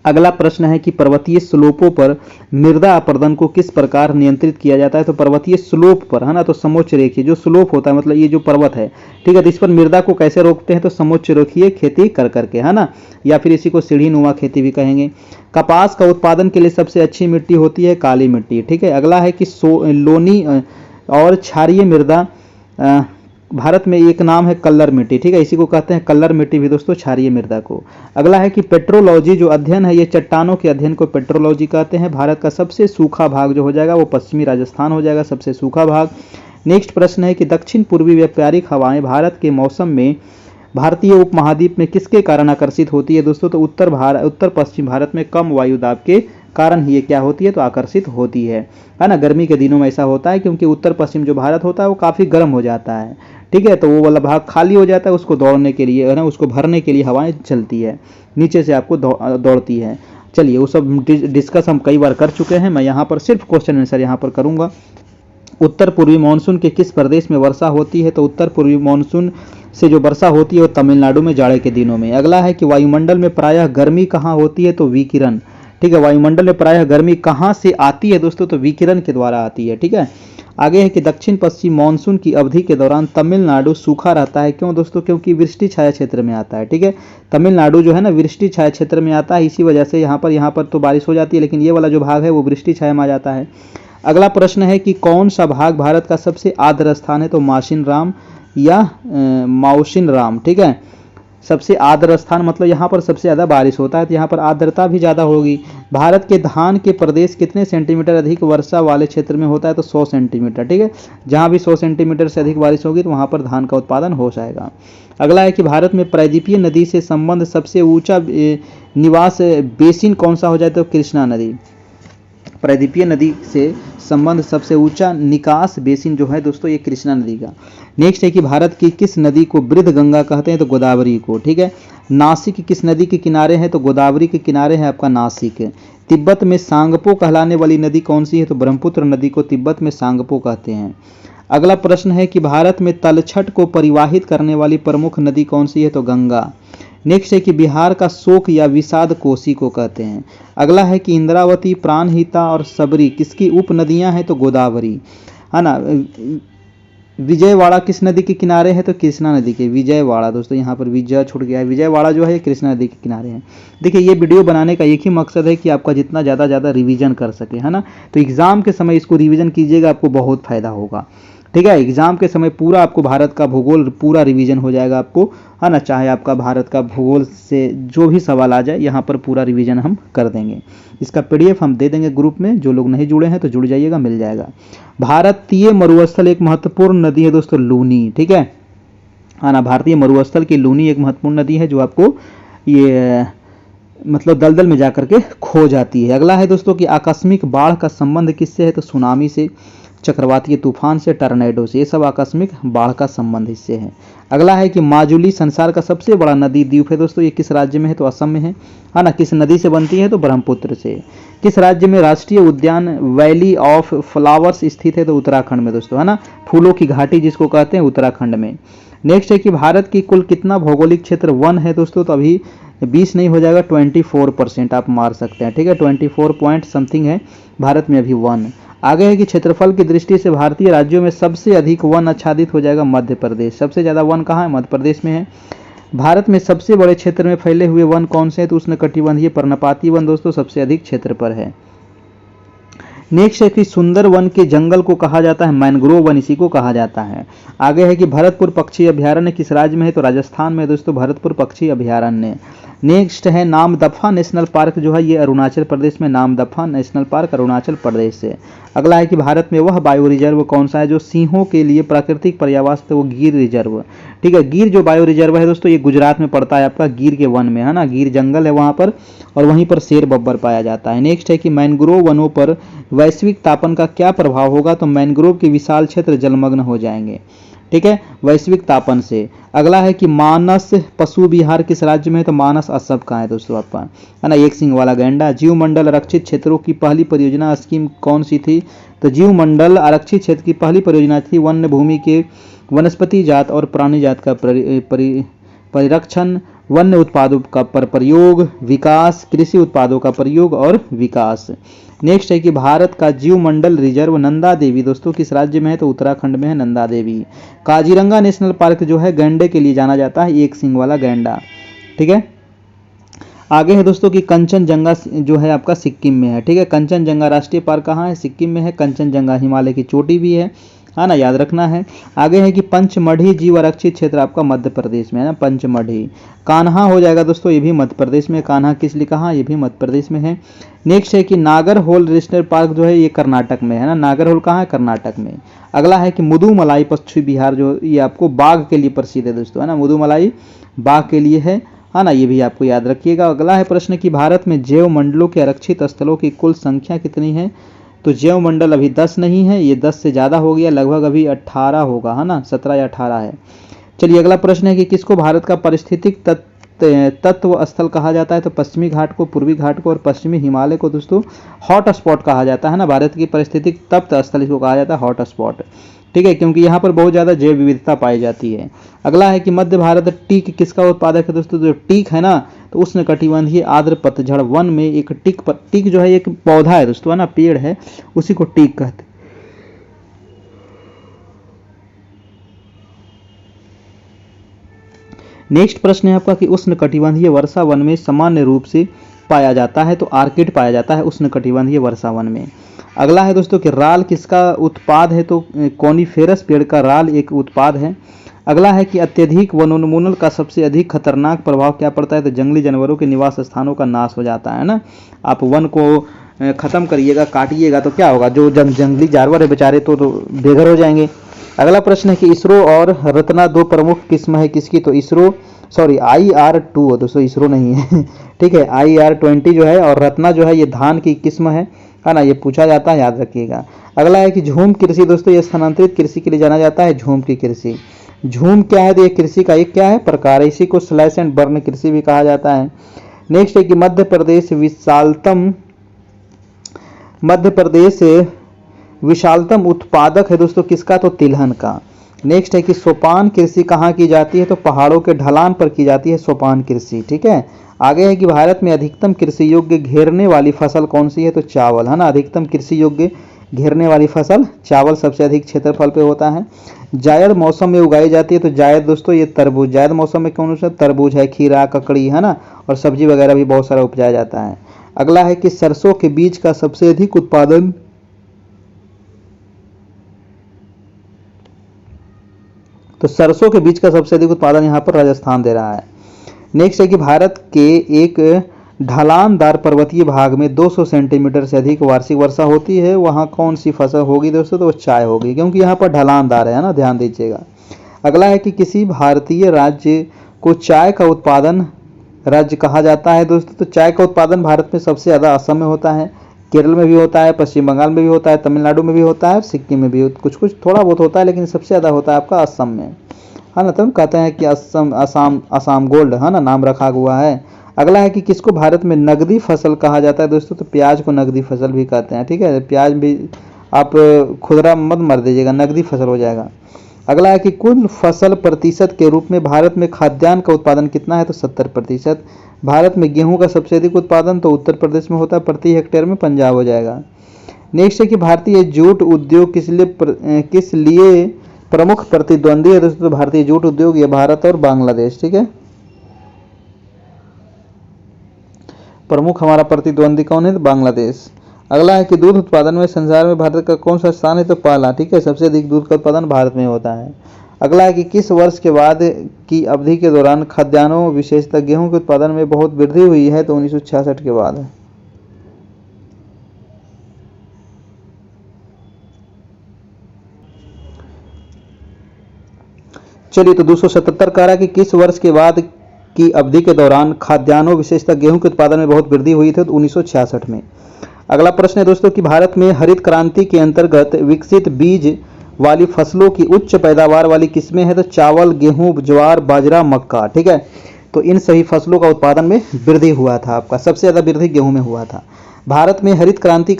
अगला प्रश्न है कि पर्वतीय स्लोपों पर मृदा अपरदन को किस प्रकार नियंत्रित किया जाता है? तो पर्वतीय स्लोप पर है ना, तो समोच्च रेखीय जो स्लोप होता है, मतलब ये जो पर्वत है, ठीक है, तो इस पर मृदा को कैसे रोकते हैं? तो समोच्च रेखीय खेती कर करके है ना, या फिर इसी को सीढ़ी नुमा खेती भी कहेंगे। कपास का उत्पादन के लिए सबसे अच्छी मिट्टी होती है काली मिट्टी। ठीक है, अगला है कि लोनी और क्षारीय मृदा भारत में एक नाम है कल्लर मिट्टी। ठीक है, इसी को कहते हैं कल्लर मिट्टी भी दोस्तों, क्षारीय मृदा को। अगला है कि पेट्रोलॉजी जो अध्ययन है, ये चट्टानों के अध्ययन को पेट्रोलॉजी कहते हैं। भारत का सबसे सूखा भाग जो हो जाएगा वो पश्चिमी राजस्थान हो जाएगा, सबसे सूखा भाग। नेक्स्ट प्रश्न है कि दक्षिण पूर्वी व्यापारिक हवाएं भारत के मौसम में भारतीय उपमहाद्वीप में किसके कारण आकर्षित होती है दोस्तों? तो उत्तर पश्चिम भारत में कम वायु दाब के कारण ही ये क्या होती है? तो आकर्षित होती है ना। गर्मी के दिनों में ऐसा होता है क्योंकि उत्तर पश्चिम जो भारत होता है वो काफ़ी गर्म हो जाता है। ठीक है, तो वो वाला भाग खाली हो जाता है, उसको दौड़ने के लिए है ना, उसको भरने के लिए हवाएं चलती है, नीचे से आपको दौड़ती है। चलिए, वो सब डिस्कस हम कई बार कर चुके हैं, मैं यहाँ पर सिर्फ क्वेश्चन आंसर यहाँ पर करूँगा। उत्तर पूर्वी मानसून के किस प्रदेश में वर्षा होती है? तो उत्तर पूर्वी मानसून से जो वर्षा होती है वो तमिलनाडु में जाड़े के दिनों में। अगला है कि वायुमंडल में प्रायः गर्मी कहाँ होती है? तो विकिरण। ठीक है, वायुमंडल में प्रायः गर्मी कहाँ से आती है दोस्तों? तो विकिरण के द्वारा आती है। ठीक है, आगे है कि दक्षिण पश्चिम मानसून की अवधि के दौरान तमिलनाडु सूखा रहता है, क्यों दोस्तों? क्योंकि वृष्टि छाया क्षेत्र में आता है। ठीक है, तमिलनाडु जो है ना वृष्टि छाया क्षेत्र में आता है, इसी वजह से यहाँ पर तो बारिश हो जाती है, लेकिन ये वाला जो भाग है वो वृष्टि छाया में आ जाता है। अगला प्रश्न है कि कौन सा भाग भारत का सबसे आर्द्र स्थान है? तो माशिन राम या माउशिन राम। ठीक है, सबसे आर्द्र स्थान मतलब यहाँ पर सबसे ज़्यादा बारिश होता है, तो यहाँ पर आर्द्रता भी ज़्यादा होगी। भारत के धान के प्रदेश कितने सेंटीमीटर अधिक वर्षा वाले क्षेत्र में होता है, तो 100 सेंटीमीटर। ठीक है, जहाँ भी 100 सेंटीमीटर से अधिक बारिश होगी तो वहाँ पर धान का उत्पादन हो जाएगा। अगला है कि भारत में प्रायद्वीपीय नदी से संबंध सबसे ऊंचा निवास बेसिन कौन सा हो जाए, तो कृष्णा नदी। प्रायद्वीपीय नदी से संबंध सबसे ऊंचा निकास बेसिन जो है दोस्तों ये कृष्णा नदी का। नेक्स्ट है कि भारत की किस नदी को वृद्ध गंगा कहते हैं, तो गोदावरी को। ठीक है, नासिक किस नदी के किनारे है, तो गोदावरी के किनारे है आपका नासिक। तिब्बत में सांगपो कहलाने वाली नदी कौन सी है, तो ब्रह्मपुत्र नदी को तिब्बत में सांगपो कहते हैं। अगला प्रश्न है कि भारत में तलछट को परिवाहित करने वाली प्रमुख नदी कौन सी है, तो गंगा। नेक्स्ट है कि बिहार का शोक या विषाद कोसी को कहते हैं। अगला है कि इंद्रावती, प्राणहिता और सबरी किसकी उपनदियां हैं, तो गोदावरी, है ना। विजयवाड़ा किस नदी के किनारे है, तो कृष्णा नदी के। विजयवाड़ा दोस्तों यहाँ पर विजय छूट गया है, विजयवाड़ा जो है कृष्णा नदी के किनारे है। देखिए ये वीडियो बनाने का एक ही मकसद है कि आपका जितना ज़्यादा रिवीजन कर सके, है ना। तो एग्जाम के समय इसको रिवीजन कीजिएगा, आपको बहुत फायदा होगा। ठीक है, एग्जाम के समय पूरा आपको भारत का भूगोल पूरा रिवीजन हो जाएगा आपको, है ना। चाहे आपका भारत का भूगोल से जो भी सवाल आ जाए यहाँ पर पूरा रिवीजन हम कर देंगे। इसका पीडीएफ हम दे देंगे ग्रुप में, जो लोग नहीं जुड़े हैं तो जुड़ जाइएगा, मिल जाएगा। भारतीय मरुस्थल एक महत्वपूर्ण नदी है दोस्तों लूनी। ठीक है ना, भारतीय मरुस्थल की लूनी एक महत्वपूर्ण नदी है जो आपको ये मतलब दलदल में जाकर के खो जाती है। अगला है दोस्तों कि आकस्मिक बाढ़ का संबंध किससे है, तो सुनामी से, चक्रवातीय तूफान से, टर्नेडो से, ये सब आकस्मिक बाढ़ का संबंध इससे है। अगला है कि माजुली संसार का सबसे बड़ा नदी द्वीप है दोस्तों, ये किस राज्य में है, तो असम में है ना। किस नदी से बनती है, तो ब्रह्मपुत्र से। किस राज्य में राष्ट्रीय उद्यान वैली ऑफ फ्लावर्स स्थित है, तो उत्तराखंड में दोस्तों, है ना। फूलों की घाटी जिसको कहते हैं, उत्तराखंड में। नेक्स्ट है कि भारत की कुल कितना भौगोलिक क्षेत्र वन है दोस्तों, तो अभी 20 नहीं हो जाएगा, 24% आप मार सकते हैं। ठीक है, 24 पॉइंट समथिंग है भारत में अभी वन। आगे है कि क्षेत्रफल की दृष्टि से भारतीय राज्यों में सबसे अधिक वन आच्छादित हो जाएगा मध्य प्रदेश। सबसे ज़्यादा वन कहाँ है, मध्य प्रदेश में है। भारत में सबसे बड़े क्षेत्र में फैले हुए वन कौन से हैं, तो उष्णकटिबंधीय पर्णपाती वन दोस्तों सबसे अधिक क्षेत्र पर है। नेक्स्ट है कि सुंदर वन के जंगल को कहा जाता है मैंग्रोव वन, इसी को कहा जाता है। आगे है कि भरतपुर पक्षी अभयारण्य किस राज्य में है, तो राजस्थान में दोस्तों भरतपुर पक्षी अभयारण्य। नेक्स्ट है नामदफा नेशनल पार्क जो है ये अरुणाचल प्रदेश में, नामदफा नेशनल पार्क अरुणाचल प्रदेश से। अगला है कि भारत में वह बायो रिजर्व कौन सा है जो सिंहों के लिए प्राकृतिक पर्यावास, तो वो गिर रिजर्व। ठीक है, गिर जो बायो रिजर्व है दोस्तों ये गुजरात में पड़ता है आपका, गिर के वन में, है ना। गिर जंगल है वहाँ पर और वहीं पर शेर बब्बर पाया जाता है। नेक्स्ट है कि मैंग्रोव वनों पर वैश्विक तापन का क्या प्रभाव होगा, तो मैंग्रोव के विशाल क्षेत्र जलमग्न हो जाएंगे। ठीक है, वैश्विक तापन से। अगला है कि मानस पशु विहार किस राज्य में है, तो मानस असम का है दोस्तों आपका, है ना। एक सिंह वाला गैंडा। जीव मंडल आरक्षित क्षेत्रों की पहली परियोजना स्कीम कौन सी थी, तो जीव मंडल आरक्षित क्षेत्र की पहली परियोजना थी वन्य भूमि के वनस्पति जात और प्राणी जात का परिरक्षण, वन्य उत्पादों का प्रयोग विकास, कृषि उत्पादों का प्रयोग और विकास। नेक्स्ट है कि भारत का जीव मंडल रिजर्व नंदा देवी दोस्तों किस राज्य में है, तो उत्तराखंड में है नंदा देवी। काजीरंगा नेशनल पार्क जो है गैंडे के लिए जाना जाता है, एक सिंह वाला गैंडा। ठीक है, आगे है दोस्तों कि कंचनजंगा जो है आपका सिक्किम में है। ठीक है, कंचनजंगा राष्ट्रीय पार्क कहाँ है, सिक्किम में है। कंचनजंगा हिमालय की चोटी भी है ना, याद रखना है। आगे है कि पंचमढ़ी जीव आरक्षित क्षेत्र आपका मध्य प्रदेश में है ना, पंचमढ़ी। कान्हा हो जाएगा दोस्तों ये भी मध्य प्रदेश में, कान्हा किस लिए कहा, ये भी मध्य प्रदेश में है। नेक्स्ट है कि नागरहोल नेशनल पार्क जो है ये कर्नाटक में है ना, नागरहोल कहाँ है, कर्नाटक में। अगला है कि मुदुमलाई पश्चिमी बिहार जो ये आपको बाघ के लिए प्रसिद्ध है दोस्तों, है ना। मुदुमलाई बाघ के लिए है ना, ये भी आपको याद रखिएगा। अगला है प्रश्न कि भारत में जैव मंडलों के आरक्षित स्थलों की कुल संख्या कितनी है, तो जैव मंडल अभी 10 नहीं है, ये 10 से ज़्यादा हो गया, लगभग अभी 18 होगा, है ना, 17 या 18 है। चलिए अगला प्रश्न है कि किसको भारत का पारिस्थितिक तत्व स्थल कहा जाता है, तो पश्चिमी घाट को, पूर्वी घाट को और पश्चिमी हिमालय को दोस्तों हॉट स्पॉट कहा जाता है ना। भारत की पारिस्थितिक तत्व स्थल इसको कहा जाता है हॉट स्पॉट। ठीक है, क्योंकि यहाँ पर बहुत ज़्यादा जैव विविधता पाई जाती है। अगला है कि मध्य भारत टीक किसका उत्पादक है दोस्तों, जो टीक है ना, तो उष्णकटिबंधीय आर्द्र पतझड़ वन में एक टीक जो है एक पौधा है दोस्तों, है ना, पेड़ है, उसी को टीक कहते हैं। नेक्स्ट प्रश्न है आपका कि उष्णकटिबंधीय वर्षा वन में सामान्य रूप से पाया जाता है, तो आर्किड पाया जाता है उष्णकटिबंधीय वर्षा वन में। अगला है दोस्तों कि राल किसका उत्पाद है, तो कॉनिफेरस पेड़ का राल एक उत्पाद है। अगला है कि अत्यधिक वनोन्मूलन का सबसे अधिक खतरनाक प्रभाव क्या पड़ता है? तो जंगली जानवरों के निवास स्थानों का नाश हो जाता है ना। आप वन को ख़त्म करिएगा, काटिएगा तो क्या होगा, जो जंगली जानवर है बेचारे तो बेघर हो जाएंगे। अगला प्रश्न है कि इसरो और रत्ना दो प्रमुख किस्म है किसकी? तो इसरो IR-2 दोस्तों, इसरो नहीं है ठीक है, IR-20 जो है और रत्ना जो है ये धान की किस्म है ना, ये पूछा जाता है, याद रखिएगा। अगला है कि झूम कृषि दोस्तों, ये स्थानांतरित कृषि के लिए जाना जाता है, झूम की कृषि। झूम क्या है? तो ये कृषि का एक क्या है, प्रकार है, इसी को स्लैश एंड बर्न कृषि भी कहा जाता है। नेक्स्ट है कि मध्य प्रदेश विशालतम उत्पादक है दोस्तों किसका? तो तिलहन का। नेक्स्ट है कि सोपान कृषि कहाँ की जाती है? तो पहाड़ों के ढलान पर की जाती है सोपान कृषि, ठीक है। आगे है कि भारत में अधिकतम कृषि योग्य घेरने वाली फसल कौन सी है? तो चावल, है ना। अधिकतम कृषि योग्य घेरने वाली फसल चावल सबसे अधिक क्षेत्रफल पे होता है। जायद मौसम में उगाई जाती है, तो जायद दोस्तों ये तरबूज, जायद मौसम में कौन सा? तरबूज है, खीरा, ककड़ी, है ना, और सब्जी वगैरह भी बहुत सारा उपजाया जाता है। अगला है कि सरसों के बीज का सबसे अधिक उत्पादन, तो सरसों के बीज का सबसे अधिक उत्पादन यहाँ पर राजस्थान दे रहा है। नेक्स्ट है कि भारत के एक ढलानदार पर्वतीय भाग में 200 सेंटीमीटर से अधिक वार्षिक वर्षा होती है, वहाँ कौन सी फसल होगी दोस्तों? तो वो चाय होगी, क्योंकि यहाँ पर ढलानदार है ना, ध्यान दीजिएगा। अगला है कि किसी भारतीय राज्य को चाय का उत्पादन राज्य कहा जाता है दोस्तों। तो चाय का उत्पादन भारत में सबसे ज़्यादा असम में होता है, केरल में भी होता है, पश्चिम बंगाल में भी होता है, तमिलनाडु में भी होता है, सिक्किम में भी कुछ कुछ थोड़ा बहुत होता है, लेकिन सबसे ज़्यादा होता है आपका असम में, है ना। तो हम कहते हैं कि असम गोल्ड, है ना, नाम रखा हुआ है। अगला है कि किसको भारत में नगदी फसल कहा जाता है दोस्तों? तो प्याज को नगदी फसल भी कहते हैं, ठीक है। प्याज भी आप खुदरा मत मर दीजिएगा, नगदी फसल हो जाएगा। अगला है कि कुल फसल प्रतिशत के रूप में भारत में खाद्यान्न का उत्पादन कितना है? तो 70%। भारत में गेहूं का सबसे अधिक उत्पादन तो उत्तर प्रदेश में होता है, प्रति हेक्टेयर में पंजाब हो जाएगा। नेक्स्ट है कि भारतीय जूट उद्योग किस लिए प्रमुख प्रतिद्वंदी है दोस्तों? भारतीय जूट उद्योग ये भारत और बांग्लादेश, ठीक है। प्रमुख हमारा प्रतिद्वंदी कौन है? तो बांग्लादेश। अगला है कि दूध उत्पादन में संसार में भारत का कौन सा स्थान है? तो पहला, ठीक है, सबसे अधिक दूध का उत्पादन भारत में होता है। अगला है कि किस वर्ष के बाद की अवधि के दौरान खाद्यान्नों विशेषतः गेहूं के उत्पादन में बहुत वृद्धि हुई है? तो 1966 के बाद। चलिए, तो 277 कह रहा है कि किस वर्ष के बाद की अवधि के दौरान खाद्यान्नों विशेषतः गेहूं के उत्पादन में बहुत वृद्धि हुई थी? तो 1966 में। अगला प्रश्न है दोस्तों कि भारत में हरित क्रांति के अंतर्गत विकसित बीज वाली फसलों की उच्च पैदावार वाली किस्में हैं? तो चावल, गेहूं, ज्वार, बाजरा, मक्का, ठीक है। तो इन सभी फसलों का उत्पादन में वृद्धि हुआ था आपका, सबसे ज़्यादा वृद्धि गेहूं में हुआ था। भारत में हरित क्रांति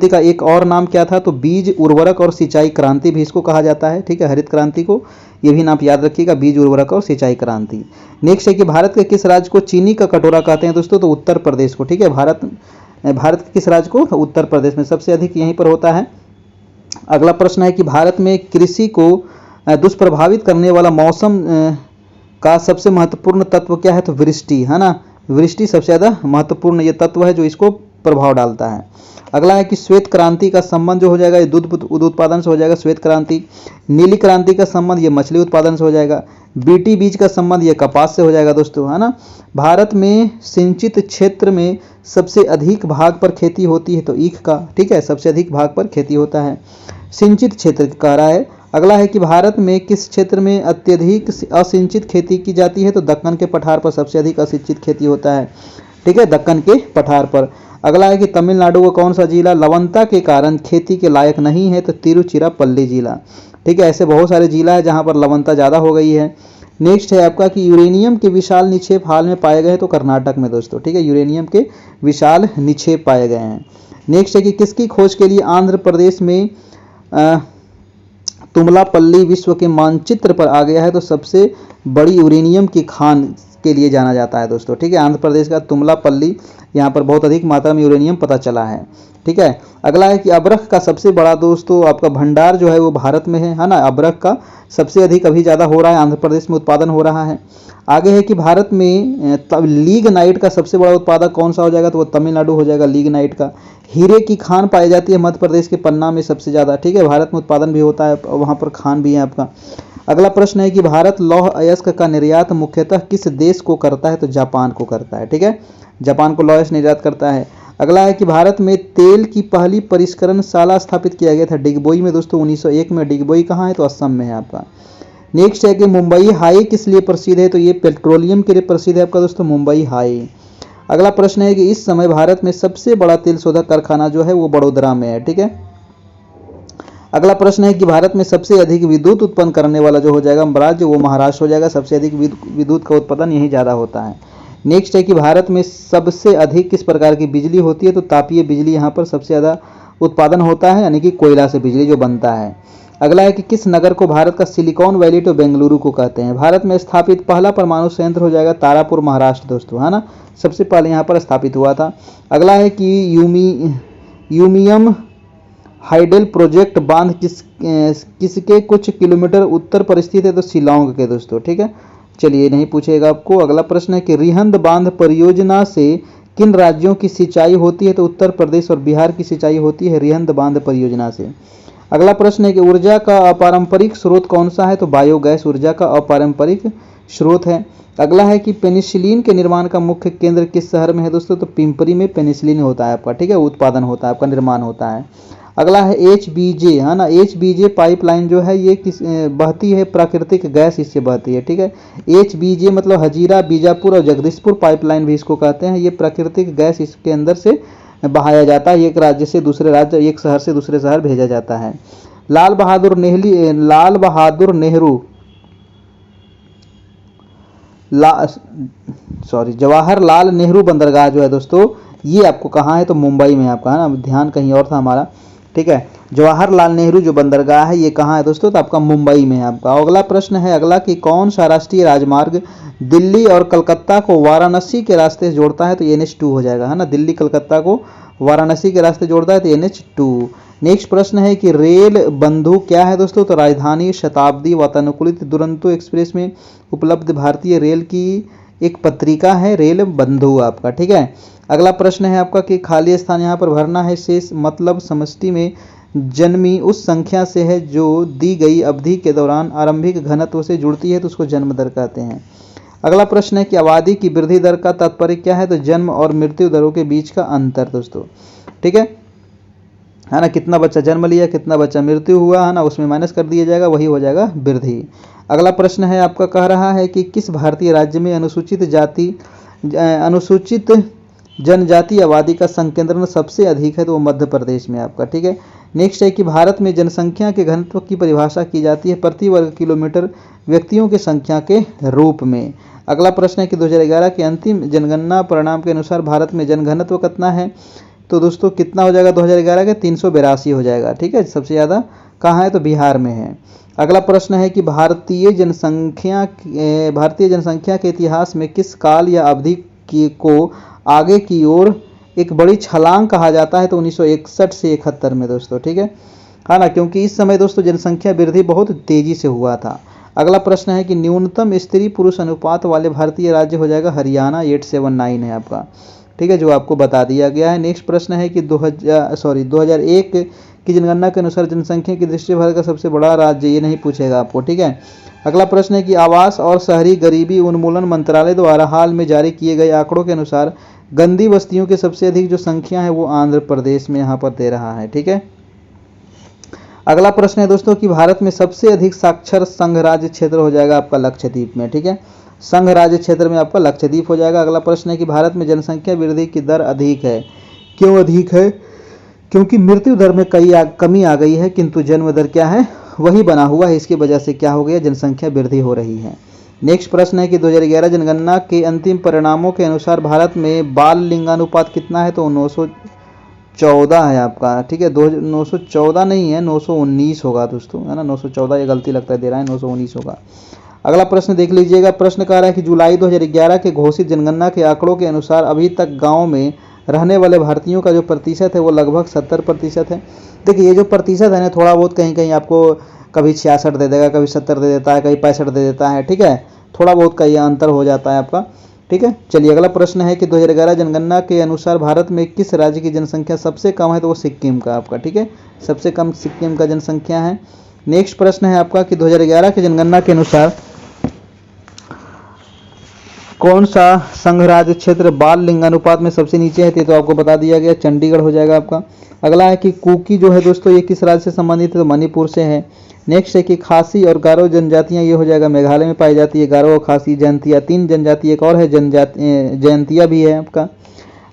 का एक और नाम क्या था? तो बीज, उर्वरक और सिंचाई क्रांति भी इसको कहा जाता है, ठीक है। हरित क्रांति को ये भी नाम याद रखिएगा, बीज, उर्वरक और सिंचाई क्रांति। नेक्स्ट है कि भारत के किस राज्य को चीनी का कटोरा कहते हैं दोस्तों? तो उत्तर प्रदेश को, ठीक है। भारत के किस राज्य को? उत्तर प्रदेश में, सबसे अधिक यहीं पर होता है। अगला प्रश्न है कि भारत में कृषि को दुष्प्रभावित करने वाला मौसम का सबसे महत्वपूर्ण तत्व क्या है? तो वृष्टि, है ना। वृष्टि सबसे ज़्यादा महत्वपूर्ण ये तत्व है जो इसको प्रभाव डालता है। अगला है कि श्वेत क्रांति का संबंध जो हो जाएगा ये दूध उत्पादन से हो जाएगा, श्वेत क्रांति। नीली क्रांति का संबंध ये मछली उत्पादन से हो जाएगा। बीटी बीज का संबंध ये कपास से हो जाएगा दोस्तों, है ना। भारत में सिंचित क्षेत्र में सबसे अधिक भाग पर खेती होती है? तो ईख का, ठीक है, सबसे अधिक भाग पर खेती होता है, सिंचित क्षेत्र कह रहा है। अगला है कि भारत में किस क्षेत्र में अत्यधिक असिंचित खेती की जाती है? तो दक्कन के पठार पर सबसे अधिक असिंचित खेती होता है, ठीक है, दक्कन के पठार पर। अगला है कि तमिलनाडु का कौन सा जिला लवणता के कारण खेती के लायक नहीं है? तो तिरुचिरापल्ली जिला, ठीक है। ऐसे बहुत सारे जिला है जहां पर लवणता ज़्यादा हो गई है। नेक्स्ट है आपका कि यूरेनियम के विशाल निक्षेप हाल में पाए गए हैं? तो कर्नाटक में दोस्तों, ठीक है, यूरेनियम के विशाल निक्षेप पाए गए हैं। नेक्स्ट है कि किसकी खोज के लिए आंध्र प्रदेश में तुमलापल्ली विश्व के मानचित्र पर आ गया है? तो सबसे बड़ी यूरेनियम की खान के लिए जाना जाता है दोस्तों, ठीक है। आंध्र प्रदेश का तुमलापल्ली, यहाँ पर बहुत अधिक मात्रा में यूरेनियम पता चला है, ठीक है। अगला है कि अबरख का सबसे बड़ा दोस्तों आपका भंडार जो है वो भारत में है ना। अबरख का सबसे अधिक अभी ज़्यादा हो रहा है, आंध्र प्रदेश में उत्पादन हो रहा है। आगे है कि भारत में लिग्नाइट का सबसे बड़ा उत्पादक कौन सा हो जाएगा, तो वो तमिलनाडु हो जाएगा लिग्नाइट का। हीरे की खान पाई जाती है मध्य प्रदेश के पन्ना में सबसे ज़्यादा, ठीक है, भारत में उत्पादन भी होता है, वहाँ पर खान भी है आपका। अगला प्रश्न है कि भारत लौह अयस्क का निर्यात मुख्यतः किस देश को करता है, तो जापान को करता है, ठीक है, जापान को लौह अयस्क निर्यात करता है। अगला है कि भारत में तेल की पहली परिष्करणशाला स्थापित किया गया था डिगबोई में दोस्तों 1901 में। डिगबोई कहाँ है, तो असम में है आपका। नेक्स्ट है कि मुंबई हाई किस लिए प्रसिद्ध है, तो ये पेट्रोलियम के लिए प्रसिद्ध है आपका दोस्तों मुंबई हाई। अगला प्रश्न है कि इस समय भारत में सबसे बड़ा तेल शोधक कारखाना जो है वो बड़ोदरा में है, ठीक है। अगला प्रश्न है कि भारत में सबसे अधिक विद्युत उत्पन्न करने वाला जो हो जाएगा राज्य वो महाराष्ट्र हो जाएगा, सबसे अधिक विद्युत का उत्पादन यही ज़्यादा होता है। नेक्स्ट है कि भारत में सबसे अधिक किस प्रकार की बिजली होती है, तो तापीय बिजली यहाँ पर सबसे ज़्यादा उत्पादन होता है, यानी कि कोयला से बिजली जो बनता है। अगला है कि किस नगर को भारत का सिलिकॉन वैली तो बेंगलुरु को कहते हैं। भारत में स्थापित पहला परमाणु संयंत्र हो जाएगा तारापुर महाराष्ट्र दोस्तों, है ना, सबसे पहले यहाँ पर स्थापित हुआ था। अगला है कि यूमियम हाइडल प्रोजेक्ट बांध किसके कुछ किलोमीटर उत्तर पर स्थित है, तो शिलांग के दोस्तों, ठीक है, चलिए नहीं पूछेगा आपको। अगला प्रश्न है कि रिहंद बांध परियोजना से किन राज्यों की सिंचाई होती है, तो उत्तर प्रदेश और बिहार की सिंचाई होती है रिहंद बांध परियोजना से। अगला प्रश्न है कि ऊर्जा का अपारंपरिक स्रोत कौन सा है, तो बायोगैस ऊर्जा का अपारंपरिक स्रोत है। अगला है कि पेनिसिलिन के निर्माण का मुख्य केंद्र किस शहर में है दोस्तों, तो पिंपरी में पेनिसिलिन होता है आपका, ठीक है, उत्पादन होता है आपका, निर्माण होता है। अगला है HBJ, है ना, HBJ पाइपलाइन जो है ये किस बहती है, प्राकृतिक गैस इससे बहती है, ठीक है। HBJ मतलब हजीरा, बीजापुर और जगदीशपुर पाइपलाइन भी इसको कहते हैं। ये प्राकृतिक गैस इसके अंदर से बहाया जाता है, एक राज्य से दूसरे राज्य, एक शहर से दूसरे शहर भेजा जाता है। लाल बहादुर नेहरू जवाहरलाल नेहरू बंदरगाह जो है दोस्तों ये आपको कहाँ है, तो मुंबई में आपका, है ना, ध्यान कहीं और था हमारा, ठीक है। जवाहरलाल नेहरू जो बंदरगाह है ये कहाँ है दोस्तों, तो आपका मुंबई में है आपका। अगला प्रश्न है अगला कि कौन सा राष्ट्रीय राजमार्ग दिल्ली और कलकत्ता को वाराणसी के रास्ते से जोड़ता है, तो NH2 हो जाएगा, है ना, दिल्ली कलकत्ता को वाराणसी के रास्ते जोड़ता है तो NH2। नेक्स्ट प्रश्न है कि रेल बंधु क्या है दोस्तों, तो राजधानी शताब्दी वातानुकूलित दुरंतो एक्सप्रेस में उपलब्ध भारतीय रेल की एक पत्रिका है रेल बंधु आपका, ठीक है। अगला प्रश्न है आपका कि खाली स्थान यहाँ पर भरना है, शेष मतलब समष्टि में जन्मी उस संख्या से है जो दी गई अवधि के दौरान आरंभिक घनत्व से जुड़ती है, तो उसको जन्म दर कहते हैं। अगला प्रश्न है कि आबादी की वृद्धि दर का तात्पर्य क्या है, तो जन्म और मृत्यु दरों के बीच का अंतर दोस्तों, ठीक है ना, कितना बच्चा जन्म लिया कितना बच्चा मृत्यु हुआ, है ना, उसमें माइनस कर दिया जाएगा, वही हो जाएगा वृद्धि। अगला प्रश्न है आपका कह रहा है कि किस भारतीय राज्य में अनुसूचित जनजाति आबादी का संकेंद्रण सबसे अधिक है, तो वो मध्य प्रदेश में आपका, ठीक है। नेक्स्ट है कि भारत में जनसंख्या के घनत्व की परिभाषा की जाती है प्रति वर्ग किलोमीटर व्यक्तियों की संख्या के रूप में। अगला प्रश्न है कि 2011 के अंतिम जनगणना परिणाम के अनुसार भारत में जनघनत्व कितना है, तो दोस्तों कितना हो जाएगा 2011 के 382 हो जाएगा, ठीक है, सबसे ज़्यादा कहाँ है, तो बिहार में है। अगला प्रश्न है कि भारतीय जनसंख्या के इतिहास में किस काल या अवधि को आगे की ओर एक बड़ी छलांग कहा जाता है, तो 1961 से 71 में दोस्तों, ठीक है ना, क्योंकि इस समय दोस्तों जनसंख्या वृद्धि बहुत तेजी से हुआ था। अगला प्रश्न है कि न्यूनतम स्त्री पुरुष अनुपात वाले भारतीय राज्य हो जाएगा हरियाणा, 879 है आपका, ठीक है, जो आपको बता दिया गया है। नेक्स्ट प्रश्न है कि 2001 की जनगणना के अनुसार जनसंख्या की दृष्टि से भारत का सबसे बड़ा राज्य, ये नहीं पूछेगा आपको, ठीक है। अगला प्रश्न है कि आवास और शहरी गरीबी उन्मूलन मंत्रालय द्वारा हाल में जारी किए गए आंकड़ों के अनुसार गंदी बस्तियों की सबसे अधिक जो संख्या है वो आंध्र प्रदेश में यहाँ पर दे रहा है, ठीक है। अगला प्रश्न है दोस्तों कि भारत में सबसे अधिक साक्षर संघ राज्य क्षेत्र हो जाएगा आपका लक्षद्वीप में, ठीक है, संघ राज्य क्षेत्र में आपका लक्षद्वीप हो जाएगा। अगला प्रश्न है कि भारत में जनसंख्या वृद्धि की दर अधिक है, क्यों अधिक है, क्योंकि मृत्यु दर में कमी आ गई है, किंतु जन्म दर क्या है वही बना हुआ है, इसकी वजह से क्या हो गया, जनसंख्या वृद्धि हो रही है। नेक्स्ट प्रश्न है कि 2011 जनगणना के अंतिम परिणामों के अनुसार भारत में बाल लिंगानुपात कितना है, तो 914 है आपका, ठीक है, 914 नहीं है 919 होगा दोस्तों, है ना, 914 ये गलती लगता है दे रहा है, 919 होगा। अगला प्रश्न देख लीजिएगा, प्रश्न कह रहा है कि जुलाई 2011 के घोषित जनगणना के आंकड़ों के अनुसार अभी तक गाँव में रहने वाले भारतीयों का जो प्रतिशत है वो लगभग 70% है। देखिए ये जो प्रतिशत है ना थोड़ा बहुत कहीं कहीं आपको कभी 66 दे देगा, कभी 70 दे देता है, कभी 65 दे देता है, ठीक है, थोड़ा बहुत का ये अंतर हो जाता है आपका, ठीक है। चलिए अगला प्रश्न है कि 2011 जनगणना के अनुसार भारत में किस राज्य की जनसंख्या सबसे कम है, तो वो सिक्किम का आपका, ठीक है, सबसे कम सिक्किम का जनसंख्या है। नेक्स्ट प्रश्न है आपका कि 2011 की जनगणना के अनुसार कौन सा संघ राज्य क्षेत्र बाल लिंगानुपात में सबसे नीचे है, तो आपको बता दिया गया, चंडीगढ़ हो जाएगा आपका। अगला है कि कुकी जो है दोस्तों ये किस राज्य से संबंधित है, तो मणिपुर से है। नेक्स्ट है कि खासी और गारो जनजातियां, ये हो जाएगा मेघालय में पाई जाती है, गारो और खासी। जयंतिया, 3 जनजाति, एक और है जयंतिया भी है आपका।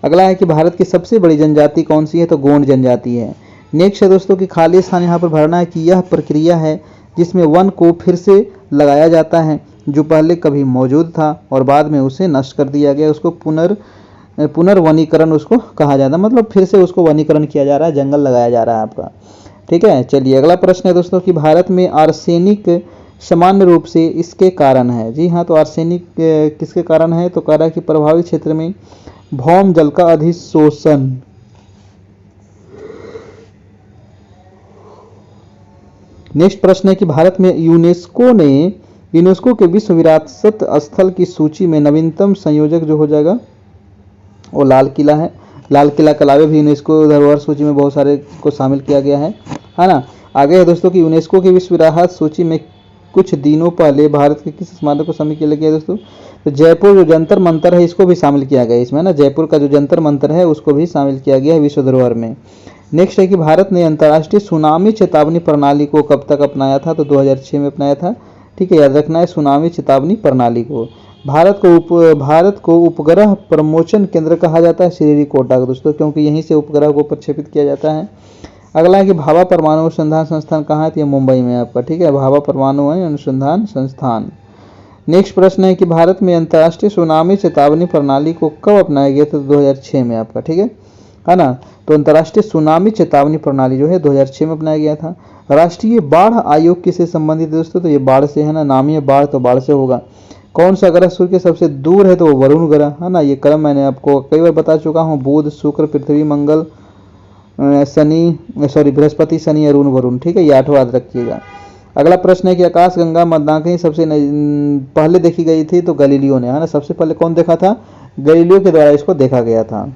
अगला है कि भारत की सबसे बड़ी जनजाति कौन सी है, तो गोंड जनजाति है। नेक्स्ट है दोस्तों कि खाली स्थान यहाँ पर भरना है कि यह प्रक्रिया है जिसमें वन को फिर से लगाया जाता है जो पहले कभी मौजूद था और बाद में उसे नष्ट कर दिया गया, उसको पुनर्वनीकरण उसको कहा जाता है, मतलब फिर से उसको वनीकरण किया जा रहा है, जंगल लगाया जा रहा है आपका, ठीक है। चलिए अगला प्रश्न है दोस्तों कि भारत में आर्सेनिक सामान्य रूप से इसके कारण है। जी हाँ, तो आर्सेनिक किसके कारण है, तो कह रहा है कि प्रभावित क्षेत्र में भौम जल का अधिशोषण। नेक्स्ट प्रश्न है कि भारत में यूनेस्को के विश्व विरासत स्थल की सूची में नवीनतम संयोजक जो हो जाएगा वो लाल किला है। लाल किला के अलावा भी यूनेस्को धरोहर सूची में बहुत सारे को शामिल किया गया है ना। आगे है दोस्तों कि यूनेस्को की विश्व विरासत सूची में कुछ दिनों पहले भारत के किस स्मारक को शामिल किया गया दोस्तों, तो जयपुर जो जंतर मंतर है इसको भी शामिल किया गया इसमें ना, जयपुर का जो जंतर मंतर है उसको भी शामिल किया गया है विश्व धरोहर में। नेक्स्ट है कि भारत ने अंतर्राष्ट्रीय सुनामी चेतावनी प्रणाली को कब तक अपनाया था, तो 2006 में अपनाया था, ठीक है, याद रखना है सुनामी चेतावनी प्रणाली को। भारत को उपग्रह प्रमोशन केंद्र कहा जाता है श्रीहरिकोटा का दोस्तों, क्योंकि यहीं से उपग्रह को प्रक्षेपित किया जाता है। अगला है कि भाभा परमाणु अनुसंधान संस्थान कहाँ है, तो ये मुंबई में आपका, ठीक है, भाभा परमाणु अनुसंधान संस्थान। नेक्स्ट प्रश्न है कि भारत में अंतर्राष्ट्रीय सुनामी चेतावनी प्रणाली को कब अपनाया गया था, तो 2006 में आपका, ठीक है ना। तो अंतर्राष्ट्रीय सुनामी चेतावनी प्रणाली जो है 2006 में अपनाया गया था। राष्ट्रीय बाढ़ आयोग किससे संबंधित है दोस्तों, तो ये बाढ़ से है ना, नाम ही है बाढ़ तो बाढ़ से होगा। कौन सा ग्रह सूर्य के सबसे दूर है, तो वो वरुण ग्रह है ना, ये क्रम मैंने आपको कई बार बता चुका हूँ, बुध शुक्र पृथ्वी मंगल बृहस्पति शनि अरुण वरुण, ठीक है, ये 8 याद रखिएगा। अगला प्रश्न है कि आकाशगंगा मद्दाकिनी सबसे पहले देखी गई थी, तो गैलीलियो ने, है ना, सबसे पहले कौन देखा था, गैलीलियो के द्वारा इसको देखा गया था।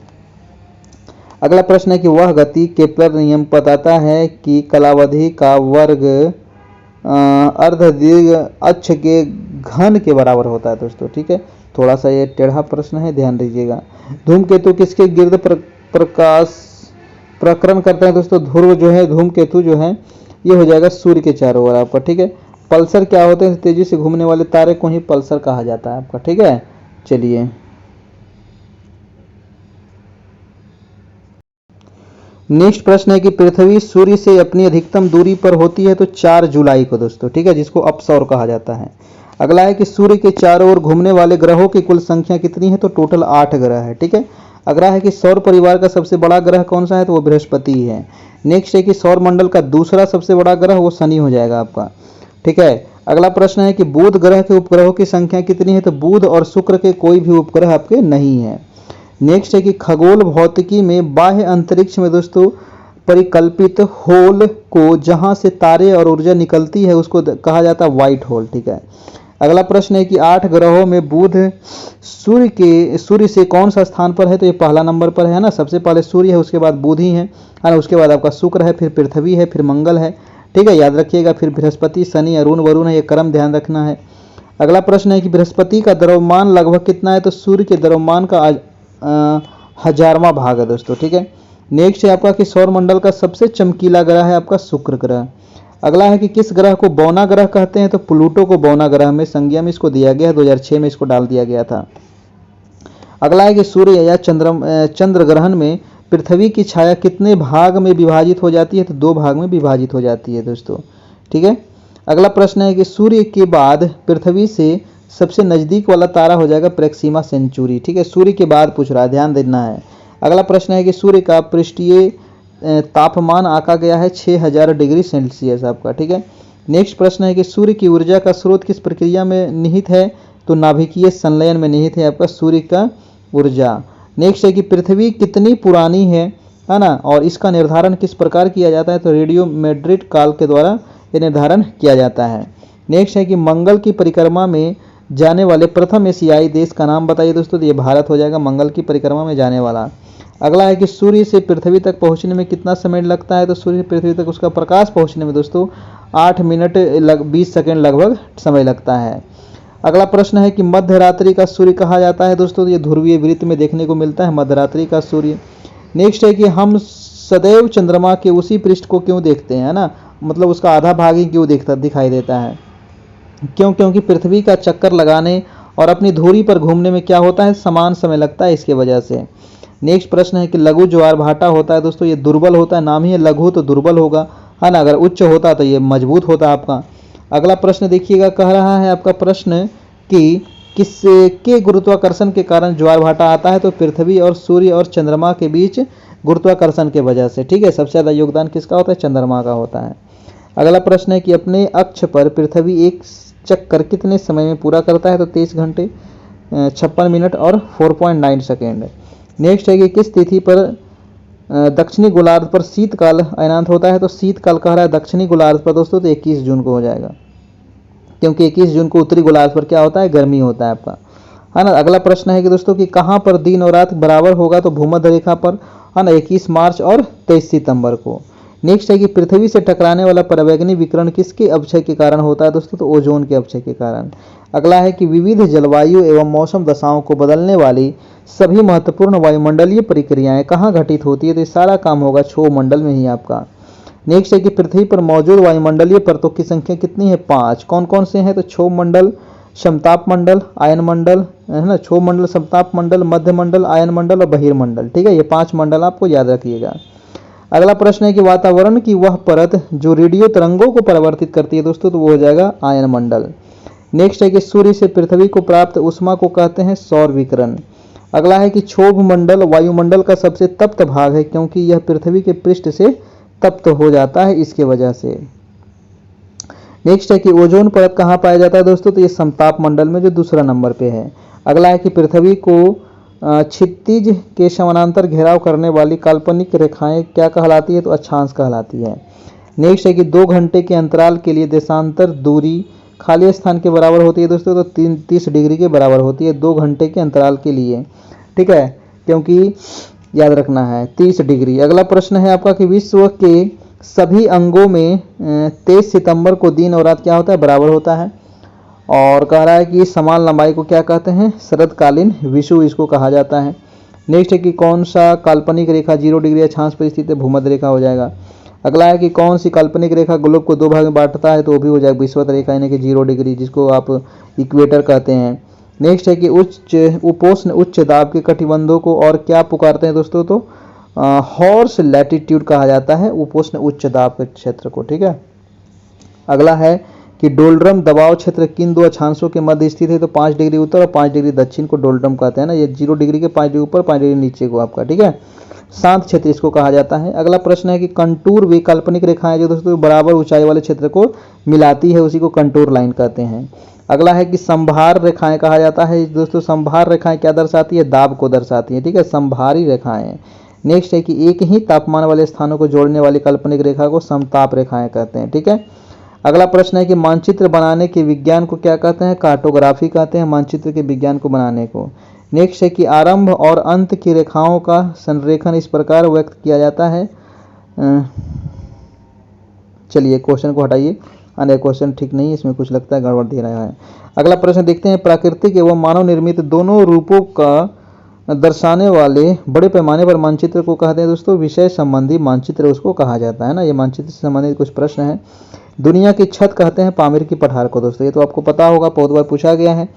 अगला प्रश्न है कि वह गति केपलर नियम बताता है कि कलावधि का वर्ग अर्धदीर्घ अक्ष के घन के बराबर होता है दोस्तों, ठीक है, थोड़ा सा ये टेढ़ा प्रश्न है, ध्यान दीजिएगा। धूमकेतु किसके गिर्द प्रकाश प्रकरण करते हैं दोस्तों, ध्रुव जो है, धूमकेतु जो है ये हो जाएगा सूर्य के चारों ओर आपका, ठीक है। पल्सर क्या होते हैं, तेजी से घूमने वाले तारे को ही पल्सर कहा जाता है आपका, ठीक है। चलिए नेक्स्ट प्रश्न है कि पृथ्वी सूर्य से अपनी अधिकतम दूरी पर होती है, तो 4 जुलाई को दोस्तों, ठीक है, जिसको अपसौर कहा जाता है। अगला है कि सूर्य के चारों ओर घूमने वाले ग्रहों की कुल संख्या कितनी है, तो टोटल 8 ग्रह है, ठीक है। अगला है कि सौर परिवार का सबसे बड़ा ग्रह कौन सा है, तो वो बृहस्पति है। नेक्स्ट है कि सौर मंडल का दूसरा सबसे बड़ा ग्रह वो शनि हो जाएगा आपका, ठीक है। अगला प्रश्न है कि बुध ग्रह के उपग्रहों की संख्या कितनी है, तो बुध और शुक्र के कोई भी उपग्रह आपके नहीं है। नेक्स्ट है कि खगोल भौतिकी में बाह्य अंतरिक्ष में दोस्तों परिकल्पित होल को जहां से तारे और ऊर्जा निकलती है उसको कहा जाता है व्हाइट होल, ठीक है। अगला प्रश्न है कि 8 ग्रहों में बुध सूर्य से कौन सा स्थान पर है, तो ये पहला नंबर पर है ना, सबसे पहले सूर्य है, उसके बाद बुध ही है ना, उसके बाद आपका शुक्र है, फिर पृथ्वी है, फिर मंगल है, ठीक है, याद रखिएगा, फिर बृहस्पति शनि अरुण वरुण है, ये क्रम ध्यान रखना है। अगला प्रश्न है कि बृहस्पति का द्रव्यमान लगभग कितना है, तो सूर्य के द्रव्यमान का 1000वां भाग है दोस्तों, ठीक है। नेक्स्ट है आपका कि सौर मंडल का सबसे चमकीला ग्रह है आपका शुक्र ग्रह। अगला है कि किस ग्रह को बौना ग्रह कहते हैं, तो प्लूटो को बौना ग्रह में संज्ञा में इसको दिया गया है, 2006 में इसको डाल दिया गया था। अगला है कि सूर्य या चंद्र ग्रहण में पृथ्वी की छाया कितने भाग में विभाजित हो जाती है, तो 2 भाग में विभाजित हो जाती है दोस्तों, ठीक है। अगला प्रश्न है कि सूर्य के बाद पृथ्वी से सबसे नजदीक वाला तारा हो जाएगा प्रेक्सिमा सेंचुरी, ठीक है, सूर्य के बाद पूछ रहा है, ध्यान देना है। अगला प्रश्न है कि सूर्य का पृष्ठीय तापमान आंका गया है 6000 डिग्री सेल्सियस आपका, ठीक है। नेक्स्ट प्रश्न है कि सूर्य की ऊर्जा का स्रोत किस प्रक्रिया में निहित है, तो नाभिकीय संलयन में निहित है आपका सूर्य का ऊर्जा। नेक्स्ट है कि पृथ्वी कितनी पुरानी है ना, और इसका निर्धारण किस प्रकार किया जाता है, तो रेडियोमेट्रिक काल के द्वारा ये निर्धारण किया जाता है। नेक्स्ट है कि मंगल की परिक्रमा में जाने वाले प्रथम एशियाई देश का नाम बताइए दोस्तों। तो ये भारत हो जाएगा मंगल की परिक्रमा में जाने वाला। अगला है कि सूर्य से पृथ्वी तक पहुंचने में कितना समय लगता है। तो सूर्य से पृथ्वी तक उसका प्रकाश पहुंचने में दोस्तों 8 मिनट 20 सेकेंड लगभग समय लगता है। अगला प्रश्न है कि मध्य रात्रि का सूर्य कहा जाता है दोस्तों। ये ध्रुवीय वृत्त में देखने को मिलता है मध्य रात्रि का सूर्य। नेक्स्ट है कि हम सदैव चंद्रमा के उसी पृष्ठ को क्यों देखते हैं, है ना, मतलब उसका आधा भाग ही क्यों दिखाई देता है। क्योंकि पृथ्वी का चक्कर लगाने और अपनी धुरी पर घूमने में क्या होता है, समान समय लगता है, इसके वजह से। नेक्स्ट प्रश्न है कि लघु ज्वार भाटा होता है दोस्तों। ये दुर्बल होता है, नाम ही है लघु तो दुर्बल होगा, है ना। अगर उच्च होता तो ये मजबूत होता आपका। अगला प्रश्न देखिएगा, कह रहा है आपका प्रश्न कि किसके गुरुत्वाकर्षण के कारण ज्वार भाटा आता है। तो पृथ्वी और सूर्य और चंद्रमा के बीच गुरुत्वाकर्षण के वजह से, ठीक है। सबसे ज़्यादा योगदान किसका होता है, चंद्रमा का होता है। अगला प्रश्न है कि अपने अक्ष पर पृथ्वी एक चक्कर कितने समय में पूरा करता है। तो 23 घंटे 56 मिनट और 4.9 सेकेंड। नेक्स्ट है कि किस तिथि पर दक्षिणी गोलार्ध पर शीतकाल अयनांत होता है। तो शीतकाल कह रहा है दक्षिणी गोलार्ध पर दोस्तों, तो 21 जून को हो जाएगा, क्योंकि 21 जून को उत्तरी गोलार्ध पर क्या होता है, गर्मी होता है आपका, है ना। अगला प्रश्न है कि दोस्तों कि कहाँ पर दिन और रात बराबर होगा। तो भूमध्य रेखा पर, है ना, 21 मार्च और 23 सितंबर को। नेक्स्ट है कि पृथ्वी से टकराने वाला परावैंगनी विकिरण किसके अपक्षय के कारण होता है दोस्तों। तो ओजोन के अपक्षय के कारण। अगला है कि विविध जलवायु एवं मौसम दशाओं को बदलने वाली सभी महत्वपूर्ण वायुमंडलीय प्रक्रियाएं कहाँ घटित होती है। तो ये सारा काम होगा क्षोभ मंडल में ही आपका। नेक्स्ट है कि पृथ्वी पर मौजूद वायुमंडलीय परतों की संख्या कितनी है, 5। कौन कौन से हैं। तो क्षोभ मंडल, समताप मंडल, आयन मंडल, है ना, क्षोभ मंडल, समताप मंडल, मध्य मंडल, आयन मंडल और बहिर्मंडल, ठीक है। ये 5 मंडल आपको याद रखिएगा। अगला प्रश्न है कि वातावरण की वह परत जो रेडियो तरंगों को परिवर्तित करती है दोस्तों, तो वो हो जाएगा आयन मंडल। नेक्स्ट है कि सूर्य से पृथ्वी को प्राप्त ऊष्मा को कहते हैं सौर विकिरण। अगला है कि क्षोभ मंडल वायुमंडल का सबसे तप्त भाग है, क्योंकि यह पृथ्वी के पृष्ठ से तप्त हो जाता है, इसके वजह से। नेक्स्ट है कि ओजोन परत कहाँ पाया जाता है दोस्तों। तो ये समताप मंडल में, जो दूसरा नंबर पे है। अगला है कि पृथ्वी को क्षितिज के समानांतर घेराव करने वाली काल्पनिक रेखाएं क्या कहलाती है। तो अक्षांश कहलाती है। नेक्स्ट है कि 2 घंटे के अंतराल के लिए देशांतर दूरी खाली स्थान के बराबर होती है दोस्तों। तो 30 डिग्री के बराबर होती है 2 घंटे के अंतराल के लिए, ठीक है, क्योंकि याद रखना है 30 डिग्री। अगला प्रश्न है आपका कि विश्व के सभी अंगों में 23 सितंबर को दिन और रात क्या होता है, बराबर होता है। और कह रहा है कि समान लंबाई को क्या कहते हैं, शरदकालीन विषुव इसको कहा जाता है। नेक्स्ट है कि कौन सा काल्पनिक रेखा 0 डिग्री अक्षांश पर स्थित है, भूमध्य रेखा हो जाएगा। अगला है कि कौन सी काल्पनिक रेखा ग्लोब को 2 भाग में बांटता है। तो वो भी हो जाएगा विषुवत रेखा, यानी कि 0 डिग्री, जिसको आप इक्वेटर कहते हैं। नेक्स्ट है कि उपोष्ण उच्च दाब के कटिबंधों को और क्या पुकारते हैं दोस्तों। तो हॉर्स लैटिट्यूड कहा जाता है उपोष्ण उच्च दाब के क्षेत्र को, ठीक है। अगला है कि डोल्ड्रम दबाव क्षेत्र किन 2 अक्षांशों के मध्य स्थित है। तो 5 डिग्री उत्तर और 5 डिग्री दक्षिण को डोल्ड्रम कहते हैं ना। ये 0 डिग्री के 5 डिग्री ऊपर 5 डिग्री नीचे को आपका, ठीक है, शांत क्षेत्र इसको कहा जाता है। अगला प्रश्न है कि कंटूर वे काल्पनिक रेखाएं जो दोस्तों बराबर ऊंचाई वाले क्षेत्र को मिलाती है, उसी को कंटूर लाइन कहते हैं। अगला है कि संभार रेखाएं कहा जाता है दोस्तों। संभार रेखाएं क्या दर्शाती है, दाब को दर्शाती है, ठीक है, संभारी रेखाएं। नेक्स्ट है कि एक ही तापमान वाले स्थानों को जोड़ने वाली काल्पनिक रेखा को समताप रेखाएं कहते हैं, ठीक है। अगला प्रश्न है कि मानचित्र बनाने के विज्ञान को क्या कहते हैं, कार्टोग्राफी कहते हैं मानचित्र के विज्ञान को बनाने को। नेक्स्ट है कि आरंभ और अंत की रेखाओं का संरेखन इस प्रकार व्यक्त किया जाता है। चलिए क्वेश्चन को हटाइए, अरे क्वेश्चन ठीक नहीं है, इसमें कुछ लगता है गड़बड़ दे रहा है। अगला प्रश्न देखते हैं, प्राकृतिक एवं मानव निर्मित दोनों रूपों का दर्शाने वाले बड़े पैमाने पर मानचित्र को कहते हैं दोस्तों विषय संबंधी मानचित्र उसको कहा जाता है ना। ये मानचित्र से संबंधित कुछ प्रश्न है। दुनिया की छत कहते हैं पामीर की पठार को दोस्तों, ये तो आपको पता होगा, बहुत बार पूछा गया है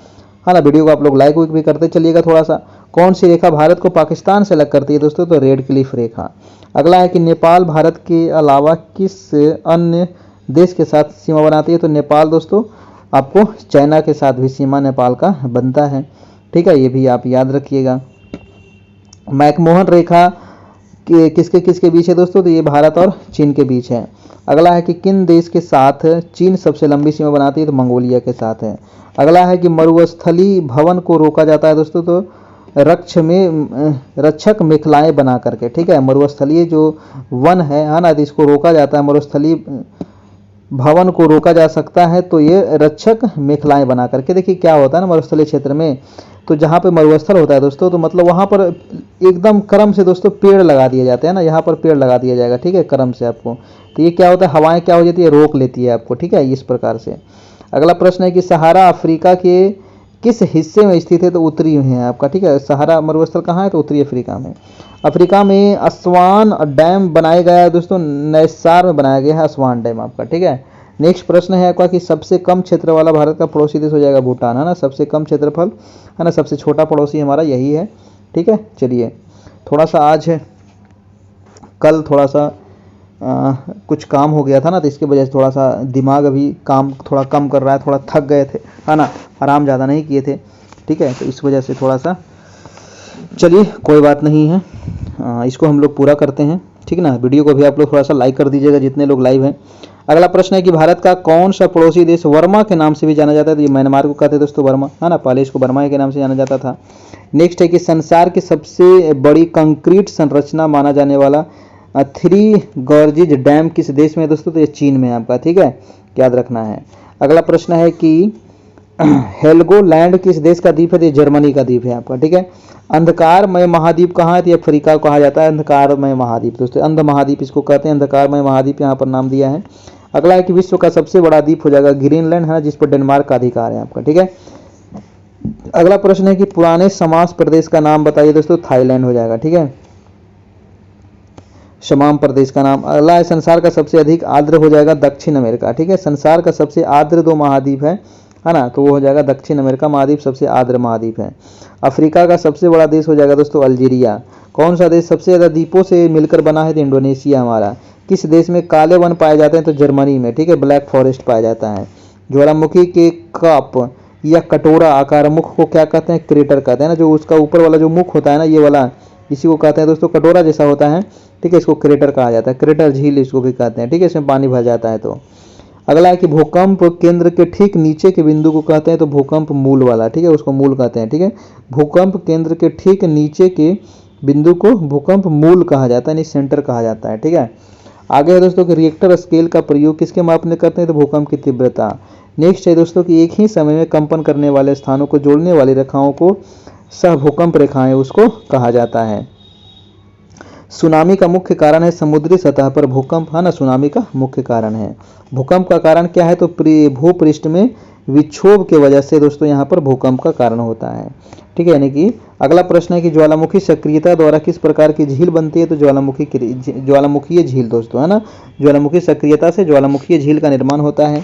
ना। वीडियो को आप लोग लाइक भी करते चलिएगा थोड़ा सा। कौन सी रेखा भारत को पाकिस्तान से अलग करती है दोस्तों, तो रेड क्लिफ रेखा। अगला है कि नेपाल भारत के अलावा किस अन्य देश के साथ सीमा बनाती है। तो नेपाल दोस्तों आपको चाइना के साथ भी सीमा नेपाल का बनता है, ठीक है, ये भी आप याद रखिएगा। मैकमोहन रेखा किसके किसके बीच है दोस्तों, तो ये भारत और चीन के बीच है। अगला है कि किन देश के साथ चीन सबसे लंबी सीमा बनाती है, तो मंगोलिया के साथ है। अगला है कि मरुस्थली भवन को रोका जाता है दोस्तों, तो रक्षक मेखलाएं बना करके, ठीक है। मरुस्थलीय जो वन है ना, इसको रोका जाता है मरुस्थली भवन को रोका जा सकता है, तो ये रक्षक मेखलाएं बना करके। देखिए क्या होता है ना मरुस्थलीय क्षेत्र में, तो जहाँ पे मरुस्थल होता है दोस्तों, तो मतलब वहाँ पर एकदम क्रम से दोस्तों पेड़ लगा दिए जाते हैं ना, यहाँ पर पेड़ लगा दिया जाएगा, ठीक है, क्रम से आपको। तो ये क्या होता है, हवाएं क्या हो जाती है, रोक लेती है आपको, ठीक है, इस प्रकार से। अगला प्रश्न है कि सहारा अफ्रीका के किस हिस्से में स्थित है, तो उत्तरी में है आपका, ठीक है। सहारा मरुस्थल कहाँ है, तो उत्तरी अफ्रीका में। अफ्रीका में अस्वान डैम बनाया गया है दोस्तों, नैसार में बनाया गया है अस्वान डैम आपका, ठीक है। नेक्स्ट प्रश्न है आपका कि सबसे कम क्षेत्र वाला भारत का पड़ोसी देश हो जाएगा भूटान, है ना, सबसे कम क्षेत्रफल, है ना, सबसे छोटा पड़ोसी हमारा यही है, ठीक है। चलिए थोड़ा सा आज कल थोड़ा सा कुछ काम हो गया था ना, तो इसकी वजह से थोड़ा सा दिमाग अभी काम थोड़ा कम कर रहा है, थोड़ा थक गए थे, है ना, आराम ज़्यादा नहीं किए थे, ठीक है, तो इस वजह से थोड़ा सा, चलिए कोई बात नहीं है, इसको हम लोग पूरा करते हैं, ठीक ना। वीडियो को भी आप लोग थोड़ा सा लाइक कर दीजिएगा जितने लोग लाइव हैं। अगला प्रश्न है कि भारत का कौन सा पड़ोसी देश वर्मा के नाम से भी जाना जाता है, तो ये म्यांमार को कहते हैं दोस्तों वर्मा, है ना, पहले इसको बर्मा के नाम से जाना जाता था। नेक्स्ट है कि संसार की सबसे बड़ी कंक्रीट संरचना माना जाने वाला थ्री गॉर्जेज डैम किस देश में है दोस्तों, तो ये चीन में है आपका, ठीक है, याद रखना है। अगला प्रश्न है कि हेल्गोलैंड किस देश का द्वीप है, तो ये जर्मनी का द्वीप है आपका, ठीक है। अंधकारमय महाद्वीप कहाँ है, तो ये अफ्रीका को कहा जाता है अंधकारमय महाद्वीप दोस्तों, अंध महाद्वीप इसको कहते हैं, अंधकारमय महाद्वीप यहाँ पर नाम दिया है। अगला है कि विश्व का सबसे बड़ा द्वीप हो जाएगा ग्रीनलैंड, है, जिस पर डेनमार्क का अधिकार है आपका, ठीक है। अगला प्रश्न है कि पुराने समास प्रदेश का नाम बताइए दोस्तों, थाईलैंड हो जाएगा, ठीक है, शमाम प्रदेश का नाम। अगला है संसार का सबसे अधिक आर्द्र हो जाएगा दक्षिण अमेरिका, ठीक है, संसार का सबसे आर्द्र दो महाद्वीप है ना, तो वो हो जाएगा दक्षिण अमेरिका महाद्वीप सबसे आर्द्र महाद्वीप है। अफ्रीका का सबसे बड़ा देश हो जाएगा दोस्तों अल्जीरिया। कौन सा देश सबसे ज़्यादा द्वीपों से मिलकर बना है, तो इंडोनेशिया हमारा। किस देश में काले वन पाए जाते हैं, तो जर्मनी में, ठीक है, ब्लैक फॉरेस्ट पाया जाता है। ज्वालामुखी के कप या कटोरा आकार मुख को क्या कहते हैं, क्रेटर कहते हैं ना, जो उसका ऊपर वाला जो मुख होता है ना, ये वाला, इसी को कहते हैं दोस्तों कटोरा जैसा होता है, ठीक है, इसको क्रेटर कहा जाता है, क्रेटर झील इसको भी कहते हैं, ठीक है, इसमें पानी भर जाता है। तो अगला है कि भूकंप केंद्र के ठीक नीचे के बिंदु को कहते हैं, तो भूकंप मूल वाला, ठीक है, उसको मूल कहते हैं, ठीक है, भूकंप केंद्र के ठीक नीचे के बिंदु को भूकंप मूल कहा जाता है, यानी सेंटर कहा जाता है, ठीक है। आगे है दोस्तों कि रिएक्टर स्केल का प्रयोग किसके मापने करते हैं, तो भूकंप की तीव्रता। नेक्स्ट है दोस्तों कि एक ही समय में कंपन करने वाले स्थानों को जोड़ने वाली रेखाओं को सह भूकंप रेखाएं उसको कहा जाता है। सुनामी का मुख्य कारण है समुद्री सतह पर भूकंप, है ना, सुनामी का मुख्य कारण है। भूकंप का कारण क्या है, तो भूपृष्ठ में विक्षोभ के वजह से दोस्तों यहाँ पर भूकंप का कारण होता है, ठीक है। यानी कि अगला प्रश्न है कि ज्वालामुखी सक्रियता द्वारा किस प्रकार की झील बनती है, तो ज्वालामुखीय झील दोस्तों, है ना, ज्वालामुखी सक्रियता से ज्वालामुखीय झील का निर्माण होता है।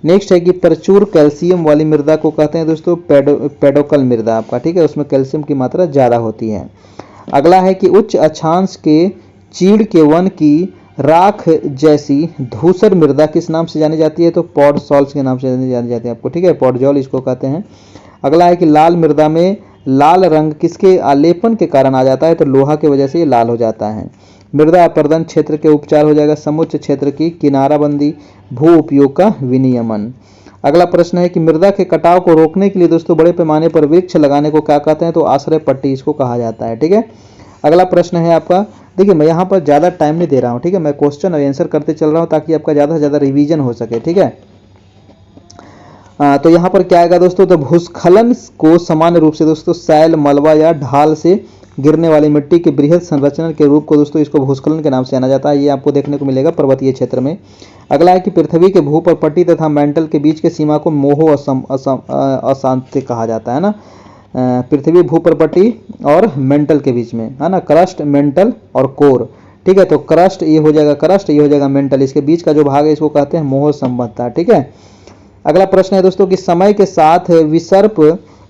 नेक्स्ट है कि प्रचुर कैल्शियम वाली मृदा को कहते हैं दोस्तों पेडोकल मृदा आपका, ठीक है, उसमें कैल्शियम की मात्रा ज़्यादा होती है। अगला है कि उच्च अक्षांश के चीड़ के वन की राख जैसी धूसर मृदा किस नाम से जानी जाती है, तो पॉड सॉल्ट के नाम से जानी जाती है आपको, ठीक है, पॉडजॉल इसको कहते हैं। अगला है कि लाल मृदा में लाल रंग किसके आलेपन के कारण आ जाता है, तो लोहा की वजह से ये लाल हो जाता है। मृदा अपर्दन क्षेत्र के उपचार हो जाएगा समुच्च क्षेत्र की किनाराबंदी, भू उपयोग का विनियमन। अगला प्रश्न है कि मृदा के कटाव को रोकने के लिए दोस्तों बड़े पैमाने पर वृक्ष लगाने को क्या कहते हैं, तो आश्रय पट्टी इसको कहा जाता है, ठीक है। अगला प्रश्न है आपका, देखिए मैं यहाँ पर ज़्यादा टाइम नहीं दे रहा हूँ, ठीक है, मैं क्वेश्चन और आंसर करते चल रहा हूँ ताकि आपका ज़्यादा से ज़्यादा रिवीजन हो सके, ठीक है। तो यहाँ पर क्या आएगा दोस्तों, तो भूस्खलन को सामान्य रूप से दोस्तों सैल, मलबा या ढाल से गिरने वाली मिट्टी के बृहद संरचना के रूप को दोस्तों इसको भूस्खलन के नाम से जाना जाता है, ये आपको देखने को मिलेगा पर्वतीय क्षेत्र में। अगला है कि पृथ्वी के भू पर पट्टी तथा मेंटल के बीच के सीमा को मोहो अशांति कहा जाता है ना, पृथ्वी भू पर पट्टी और मेंटल के बीच में, है ना, क्रस्ट, मेंटल और कोर, ठीक है, तो क्रस्ट ये हो जाएगा क्रस्ट, ये हो जाएगा मेंटल, इसके बीच का जो भाग है इसको कहते हैं मोह संबद्धता, ठीक है। अगला प्रश्न है दोस्तों कि समय के साथ विसर्प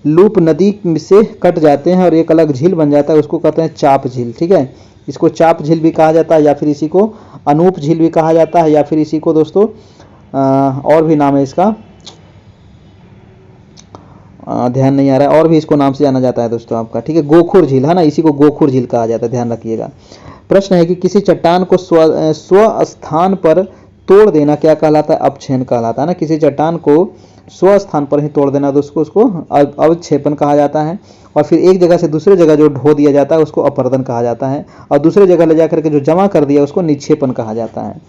लूप नदी से कट जाते हैं और एक अलग झील बन जाता है, उसको कहते हैं चाप झील, ठीक है, इसको चाप झील भी कहा जाता है, या फिर इसी को अनूप झील भी कहा जाता है, या फिर इसी को दोस्तों और भी नाम है इसका, ध्यान नहीं आ रहा है, और भी इसको नाम से जाना जाता है दोस्तों आपका, ठीक है, गोखुर झील, है ना, इसी को गोखुर झील कहा जाता है, ध्यान रखिएगा। प्रश्न है कि किसी चट्टान को स्व स्थान पर तोड़ देना क्या कहलाता है, अपक्षेपण कहलाता है ना, किसी चट्टान को स्व स्थान पर ही तोड़ देना दोस्तों उसको अवक्षेपण कहा जाता है, और फिर एक जगह से दूसरे जगह जो ढो दिया जाता है उसको अपर्दन कहा जाता है, और दूसरे जगह ले जाकर के जो जमा कर दिया उसको निक्षेपण कहा जाता है।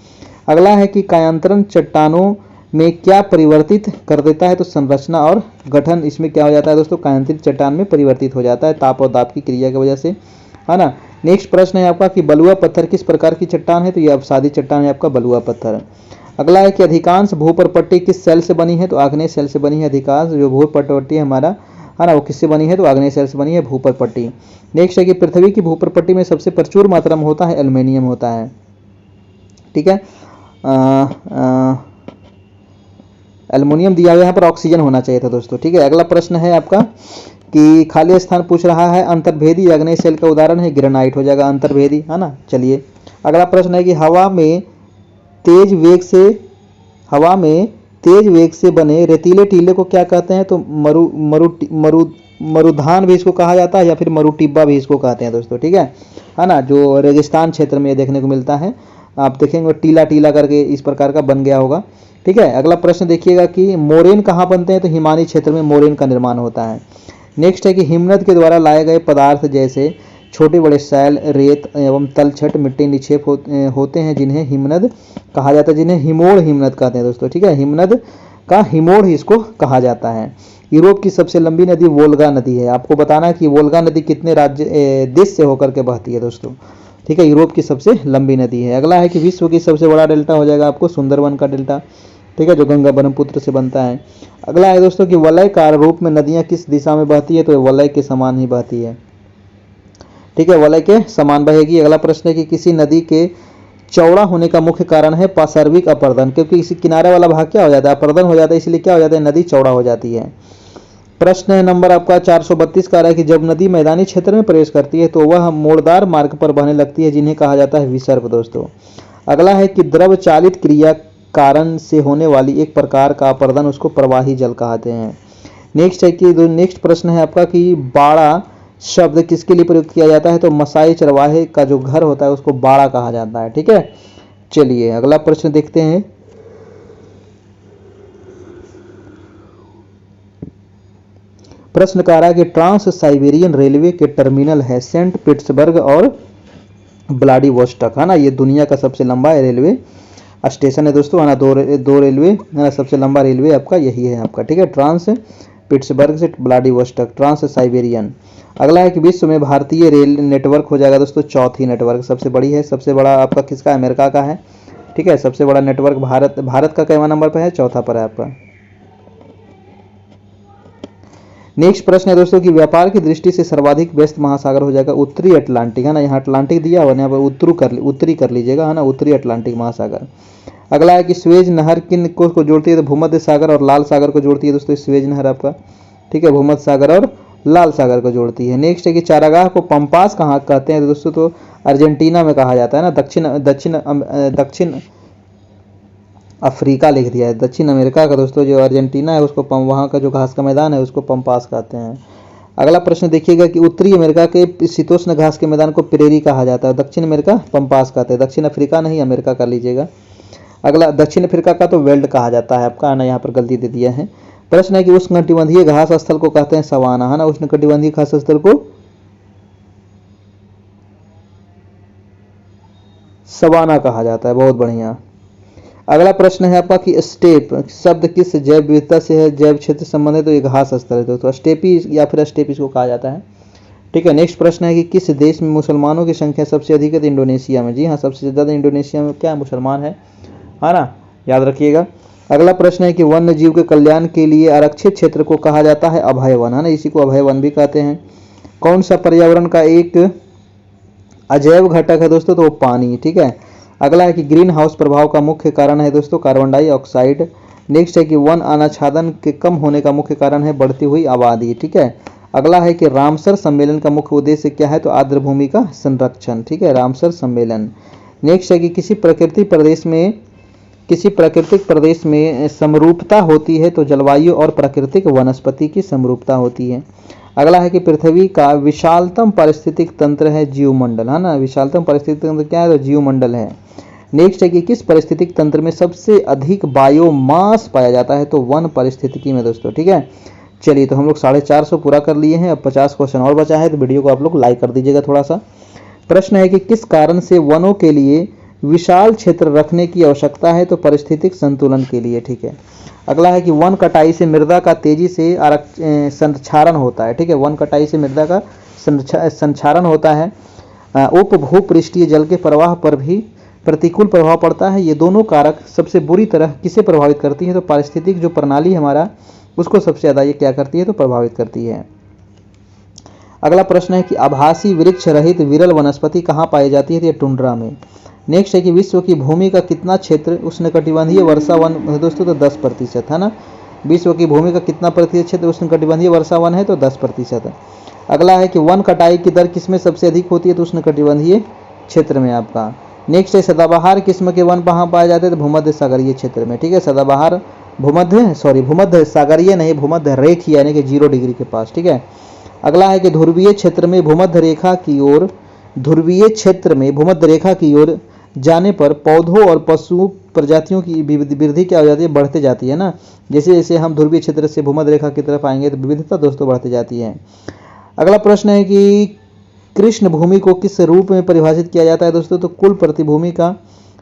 अगला है कि कायांतरण चट्टानों में क्या परिवर्तित कर देता है, तो संरचना और गठन इसमें क्या हो जाता है दोस्तों, कायांतरित चट्टान में परिवर्तित हो जाता है ताप और दाब की क्रिया की वजह से, है ना। नेक्स्ट प्रश्न है आपका कि बलुआ पत्थर किस प्रकार की चट्टान है, तो ये अवसादी चट्टान है आपका बलुआ पत्थर। अगला है कि अधिकांश भूपर्पट्टी किस सेल से बनी है, तो आग्नेय सेल से बनी है। अधिकांश जो भूपर्पट्टी है हमारा, है ना, वो किससे बनी है, तो आग्नेय सेल से बनी है भूपर्पट्टी। नेक्स्ट है कि पृथ्वी की भूपर्पट्टी में सबसे प्रचुर मात्रा में होता है एल्युमिनियम होता है, ठीक है। एल्युमिनियम दिया हुआ है, यहाँ पर ऑक्सीजन होना चाहिए था दोस्तों, ठीक है। अगला प्रश्न है आपका कि खाली स्थान पूछ रहा है, अंतर्भेदी आग्नेय सेल का उदाहरण है ग्रेनाइट हो जाएगा अंतर्भेदी, है ना। चलिए अगला प्रश्न है कि हवा में तेज वेग से बने रेतीले टीले को क्या कहते हैं, तो मरुधान भी इसको कहा जाता है या फिर मरुटिब्बा भी इसको कहते हैं दोस्तों, ठीक है ना। जो रेगिस्तान क्षेत्र में देखने को मिलता है, आप देखेंगे टीला टीला करके इस प्रकार का बन गया होगा, ठीक है। अगला प्रश्न देखिएगा कि मोरेन कहाँ बनते हैं, तो हिमानी क्षेत्र में मोरेन का निर्माण होता है। नेक्स्ट है कि हिमनद के द्वारा लाए गए पदार्थ जैसे छोटे बड़े सैल, रेत एवं तलछट मिट्टी निक्षेप होते हैं जिन्हें हिमनद कहा जाता है, जिन्हें हिमोड़ हिमनद कहते हैं दोस्तों, ठीक है। हिमनद का हिमोड़ ही इसको कहा जाता है। यूरोप की सबसे लंबी नदी वोल्गा नदी है। आपको बताना है कि वोल्गा नदी कितने देश से होकर के बहती है दोस्तों, ठीक है। यूरोप की सबसे लंबी नदी है। अगला है कि विश्व की सबसे बड़ा डेल्टा हो जाएगा आपको सुंदरवन का डेल्टा, ठीक है, जो गंगा ब्रह्मपुत्र से बनता है। अगला है दोस्तों कि वलयकार रूप में नदियां किस दिशा में बहती है, तो वलय के समान ही बहती है, ठीक है, वलय के समान बहेगी। अगला प्रश्न है कि किसी नदी के चौड़ा होने का मुख्य कारण है पार्श्विक अपर्दन, क्योंकि इसी किनारे वाला भाग क्या हो जाता है, अपर्दन हो जाता है, इसलिए क्या हो जाता है, नदी चौड़ा हो जाती है। प्रश्न नंबर आपका 432 का है कि जब नदी मैदानी क्षेत्र में प्रवेश करती है तो वह मोड़दार मार्ग पर बहने लगती है जिन्हें कहा जाता है विसर्प दोस्तों। अगला है कि द्रव चालित क्रिया कारण से होने वाली एक प्रकार का अपर्दन उसको प्रवाही जल कहते हैं। नेक्स्ट है कि नेक्स्ट प्रश्न है आपका कि बाड़ा शब्द किसके लिए प्रयुक्त किया जाता है, तो मसाई चरवाहे का जो घर होता है उसको बाड़ा कहा जाता है, ठीक है। चलिए अगला प्रश्न देखते हैं। प्रश्न कह रहा है कि ट्रांस साइबेरियन रेलवे के टर्मिनल है सेंट पीटर्सबर्ग और व्लादिवोस्टॉक, है ना। ये दुनिया का सबसे लंबा रेलवे स्टेशन है दोस्तों, है ना। दो रेलवे, है ना, सबसे लंबा रेलवे आपका यही है आपका, ठीक है। ट्रांस पीटर्सबर्ग से व्लादिवोस्टॉक, ट्रांस साइबेरियन। अगला है कि विश्व में भारतीय रेल नेटवर्क हो जाएगा दोस्तों चौथी नेटवर्क, सबसे बड़ी है। सबसे बड़ा आपका किसका, अमेरिका का है, ठीक है। सबसे बड़ा नेटवर्क भारत का कैवा नंबर पर है, चौथा पर है आपका। नेक्स्ट प्रश्न है दोस्तों कि व्यापार की दृष्टि से सर्वाधिक व्यस्त महासागर हो जाएगा उत्तरी अटलांटिक, है ना। यहाँ अटलांटिक दिया हुआ, यहाँ पर उत्तरी कर लीजिएगा, है ना, उत्तरी अटलांटिक महासागर। अगला है कि स्वेज नहर किन को जोड़ती है, तो भूमध्य सागर और लाल सागर को जोड़ती है दोस्तों स्वेज नहर आपका, ठीक है, भूमध्य सागर और लाल सागर को जोड़ती है। नेक्स्ट है कि चारागाह को पंपास कहाँ कहते हैं दोस्तों, तो अर्जेंटीना में कहा जाता है ना। दक्षिण अफ्रीका लिख दिया है, दक्षिण अमेरिका का दोस्तों जो अर्जेंटीना है उसको वहाँ का जो घास का मैदान है उसको पंपास कहते हैं। अगला प्रश्न देखिएगा कि उत्तरी अमेरिका के शीतोष्ण घास के मैदान को प्रेरी कहा जाता है, दक्षिण अमेरिका पंपास कहते हैं, दक्षिण अफ्रीका नहीं अमेरिका कर लीजिएगा। अगला दक्षिण अफ्रीका का तो वेल्ड कहा जाता है आपका, ना यहाँ पर गलती दे दिया है। प्रश्न है कि उष्णकटिबंधीय घास स्थल को कहते हैं सवाना, है ना। उष्णकटिबंधीय घास स्थल को सवाना कहा जाता है, बहुत बढ़िया। अगला प्रश्न है आपका कि स्टेप शब्द किस जैव विविधता से है, जैव क्षेत्र संबंधित, तो ये घास स्थल है दोस्तों, स्टेपी या फिर स्टेप इसको कहा जाता है, ठीक है। नेक्स्ट प्रश्न है कि किस देश में मुसलमानों की संख्या सबसे अधिक है, तो इंडोनेशिया में। जी हाँ, सबसे ज़्यादा इंडोनेशिया में क्या मुसलमान है ना, याद रखिएगा। अगला प्रश्न है कि वन्य जीव के कल्याण के लिए आरक्षित क्षेत्र को कहा जाता है अभय वन, है ना, इसी को अभय वन भी कहते हैं। कौन सा पर्यावरण का एक अजैव घटक है दोस्तों, तो वो पानी, ठीक है। अगला है कि ग्रीन हाउस प्रभाव का मुख्य कारण है दोस्तों कार्बन डाइऑक्साइड। नेक्स्ट है कि वन अनाच्छादन के कम होने का मुख्य कारण है बढ़ती हुई आबादी, ठीक है। अगला है कि रामसर सम्मेलन का मुख्य उद्देश्य क्या है, तो आर्द्र भूमि का संरक्षण, ठीक है, रामसर सम्मेलन। नेक्स्ट है कि किसी प्राकृतिक प्रदेश में समरूपता होती है, तो जलवायु और प्राकृतिक वनस्पति की समरूपता होती है। अगला है कि पृथ्वी का विशालतम पारिस्थितिक तंत्र है जीवमंडल, है ना। विशालतम पारिस्थितिक तंत्र क्या है, तो जीवमंडल है। नेक्स्ट है कि किस पारिस्थितिक तंत्र में सबसे अधिक बायोमास पाया जाता है, तो वन पारिस्थितिकी में दोस्तों, ठीक है। चलिए तो हम लोग 450 पूरा कर लिए हैं, अब 50 क्वेश्चन और बचा है, तो वीडियो को आप लोग लाइक कर दीजिएगा थोड़ा सा। प्रश्न है कि किस कारण से वनों के लिए विशाल क्षेत्र रखने की आवश्यकता है तो पारिस्थितिक संतुलन के लिए, ठीक है। अगला है कि वन कटाई से मृदा का तेजी से संक्षारण होता है, ठीक है। वन कटाई से मृदा का संक्षारण होता है। उप भूपृष्ठीय जल के प्रवाह पर भी प्रतिकूल प्रभाव पड़ता है। ये दोनों कारक सबसे बुरी तरह किसे प्रभावित करती है, तो पारिस्थितिक जो प्रणाली हमारा उसको सबसे ज़्यादा ये क्या करती है, तो प्रभावित करती है। अगला प्रश्न है कि आभासी वृक्ष रहित विरल वनस्पति कहाँ पाई जाती है, तो ये टुंड्रा में। नेक्स्ट है कि विश्व की भूमि का कितना क्षेत्र उष्णकटिबंधीय वर्षा वन है दोस्तों, तो 10% है ना। विश्व की भूमि का कितना प्रतिशत क्षेत्र उष्णकटिबंधीय वर्षा वन है, तो 10% है। अगला है कि वन कटाई की दर किसमें सबसे अधिक होती है, तो उष्णकटिबंधीय क्षेत्र में आपका। नेक्स्ट है सदाबहार किस्म के वन कहाँ पाए जाते हैं, तो भूमध्य सागरीय क्षेत्र में, ठीक है। सदाबहार भूमध्य सागरीय नहीं, भूमध्य रेखीय यानी कि 0 डिग्री के पास, ठीक है। अगला है कि ध्रुवीय क्षेत्र में भूमध्य रेखा की ओर जाने पर पौधों और पशु प्रजातियों की वृद्धि क्या हो जाती है, बढ़ते जाती है ना। जैसे जैसे हम ध्रुवीय क्षेत्र से भूमध्य रेखा की तरफ आएंगे तो विविधता दोस्तों बढ़ती जाती है। अगला प्रश्न है कि कृष्ण भूमि को किस रूप में परिभाषित किया जाता है दोस्तों, तो कुल प्रतिभूमि का,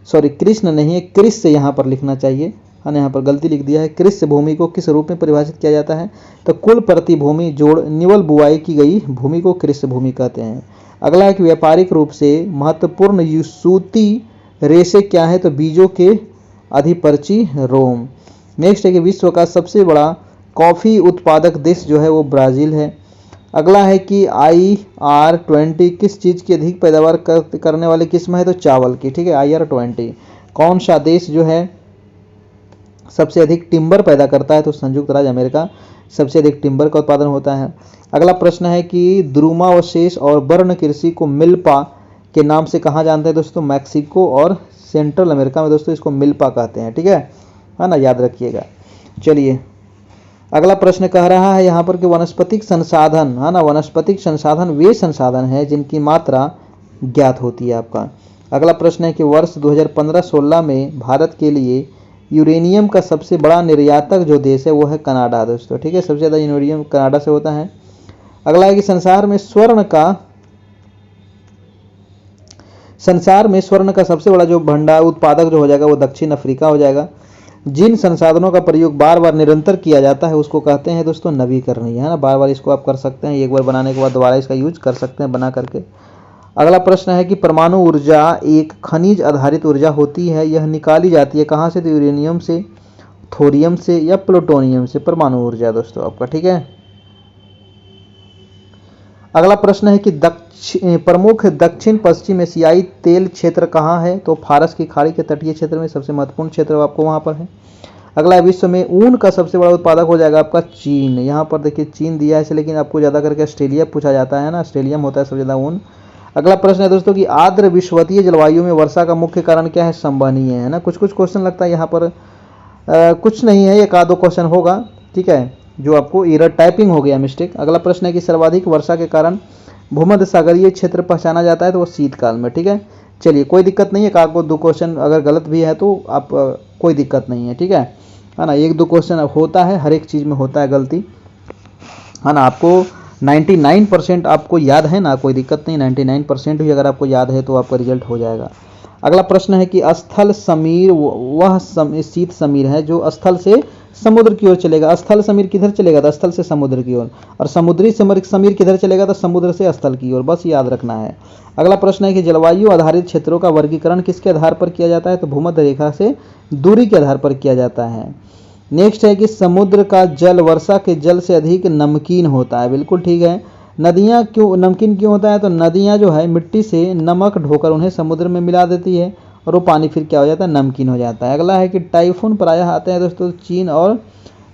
कृष्ण नहीं है, कृष से यहाँ पर लिखना चाहिए, मैंने यहाँ पर गलती लिख दिया है। कृषि भूमि को किस रूप में परिभाषित किया जाता है, तो कुल प्रति भूमि जोड़ निवल बुआई की गई भूमि को कृषि भूमि कहते हैं। अगला है कि व्यापारिक रूप से महत्वपूर्ण सूती रेशे क्या है, तो बीजों के अधिपर्ची रोम। नेक्स्ट है कि विश्व का सबसे बड़ा कॉफ़ी उत्पादक देश जो है वो ब्राज़ील है। अगला है कि IR20 किस चीज़ की अधिक पैदावार करने वाली किस्म है, तो चावल की, ठीक है। IR20 कौन सा देश जो है सबसे अधिक टिम्बर पैदा करता है, तो संयुक्त राज्य अमेरिका सबसे अधिक टिम्बर का उत्पादन होता है। अगला प्रश्न है कि द्रुमावशेष और वर्ण कृषि को मिल्पा के नाम से कहाँ जानते हैं दोस्तों, मैक्सिको और सेंट्रल अमेरिका में दोस्तों इसको मिल्पा कहते हैं, ठीक है ना, याद रखिएगा। चलिए अगला प्रश्न कह रहा है यहाँ पर कि वनस्पतिक संसाधन, है ना, वनस्पतिक संसाधन वे संसाधन है जिनकी मात्रा ज्ञात होती है आपका। अगला प्रश्न है कि वर्ष 2015-16 में भारत के लिए यूरेनियम का सबसे बड़ा निर्यातक जो देश है वो है कनाडा दोस्तों, ठीक है। सबसे ज़्यादा यूरेनियम कनाडा से होता है। अगला है कि संसार में स्वर्ण का सबसे बड़ा जो भंडार उत्पादक जो हो जाएगा वो दक्षिण अफ्रीका हो जाएगा। जिन संसाधनों का प्रयोग बार बार निरंतर किया जाता है उसको कहते हैं दोस्तों नवीकरणीय, है ना। बार बार इसको आप कर सकते हैं, एक बार बनाने के बाद दोबारा इसका यूज कर सकते हैं बना करके। अगला प्रश्न है कि परमाणु ऊर्जा एक खनिज आधारित ऊर्जा होती है, यह निकाली जाती है कहाँ से, तो यूरेनियम से, थोरियम से या प्लूटोनियम से परमाणु ऊर्जा दोस्तों आपका, ठीक है। अगला प्रश्न है कि प्रमुख दक्षिण पश्चिम एशियाई तेल क्षेत्र कहाँ है, तो फारस की खाड़ी के तटीय क्षेत्र में सबसे महत्वपूर्ण क्षेत्र आपको वहाँ पर है। अगला विश्व में ऊन का सबसे बड़ा उत्पादक हो जाएगा आपका चीन। यहाँ पर देखिए चीन दिया है, लेकिन आपको ज़्यादा करके ऑस्ट्रेलिया पूछा जाता है ना, ऑस्ट्रेलिया में होता है सबसे ज़्यादा ऊन। अगला प्रश्न है दोस्तों कि आर्द्र विषुवतीय जलवायु में वर्षा का मुख्य कारण क्या है, संवहनीय, है ना। कुछ क्वेश्चन लगता है यहाँ पर कुछ नहीं है, एक आधो क्वेश्चन होगा, ठीक है, जो आपको एरर टाइपिंग हो गया मिस्टेक। अगला प्रश्न है कि सर्वाधिक वर्षा के कारण भूमध्य सागरीय क्षेत्र पहचाना जाता है, तो वो शीतकाल में, ठीक है। चलिए कोई दिक्कत नहीं है, एक आपको 2 क्वेश्चन अगर गलत भी है तो आप कोई दिक्कत नहीं है, ठीक है ना। 1-2 क्वेश्चन होता है, हर एक चीज़ में होता है गलती, है ना। आपको 99% आपको याद है ना, कोई दिक्कत नहीं, 99% भी अगर आपको याद है तो आपका रिजल्ट हो जाएगा। अगला प्रश्न है कि स्थल समीर वह शीत समीर है जो स्थल से समुद्र की ओर चलेगा। स्थल समीर किधर चलेगा, तो स्थल से समुद्र की ओर, और समुद्री समीर किधर चलेगा, तो समुद्र से स्थल की ओर, बस याद रखना है। अगला प्रश्न है कि जलवायु आधारित क्षेत्रों का वर्गीकरण किसके आधार पर किया जाता है, तो भूमध्य रेखा से दूरी के आधार पर किया जाता है। नेक्स्ट है कि समुद्र का जल वर्षा के जल से अधिक नमकीन होता है, बिल्कुल ठीक है। नदियाँ क्यों नमकीन क्यों होता है, तो नदियाँ जो है मिट्टी से नमक ढोकर उन्हें समुद्र में मिला देती है और वो पानी फिर क्या हो जाता है, नमकीन हो जाता है। अगला है कि टाइफून प्रायः आते हैं दोस्तों चीन और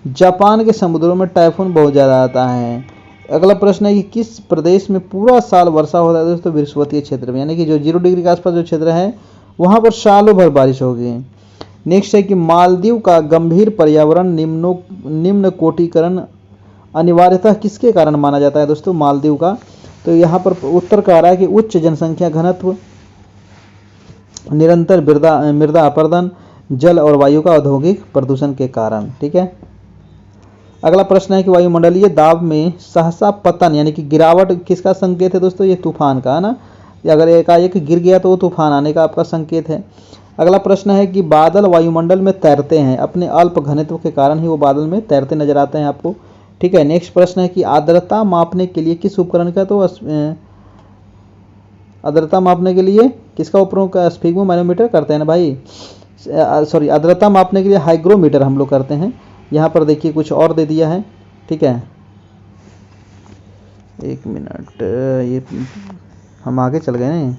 जापान के समुद्रों में टाइफून बहुत ज़्यादा आता है। अगला प्रश्न है कि किस प्रदेश में पूरा साल वर्षा होता है दोस्तों, विषुवतीय क्षेत्र में, यानी कि जो 0 डिग्री के आसपास जो क्षेत्र है वहाँ पर सालों भर बारिश होगी। नेक्स्ट है कि मालदीव का गंभीर पर्यावरण निम्न कोटिकरण अनिवार्यतः किसके कारण माना जाता है दोस्तों, मालदीव का, तो यहाँ पर उत्तर कह रहा है कि उच्च जनसंख्या घनत्व, निरंतर मृदा अपरदन, जल और वायु का औद्योगिक प्रदूषण के कारण, ठीक है। अगला प्रश्न है कि वायुमंडलीय दाब में सहसा पतन यानी कि गिरावट किसका संकेत है दोस्तों, ये तूफान का, है ना। अगर एकाएक गिर गया तो वो तूफान आने का आपका संकेत है। अगला प्रश्न है कि बादल वायुमंडल में तैरते हैं, अपने अल्प घनत्व के कारण ही वो बादल में तैरते नजर आते हैं आपको। ठीक है, नेक्स्ट प्रश्न है कि आर्द्रता मापने के लिए किस उपकरण का, तो आर्द्रता मापने के लिए किसका उपयोग, स्फिग्मो मैनोमीटर करते हैं ना भाई, सॉरी, आर्द्रता मापने के लिए हाइग्रोमीटर हम लोग करते हैं। यहाँ पर देखिए कुछ और दे दिया है। ठीक है, एक मिनट, ये हम आगे चल गए ना।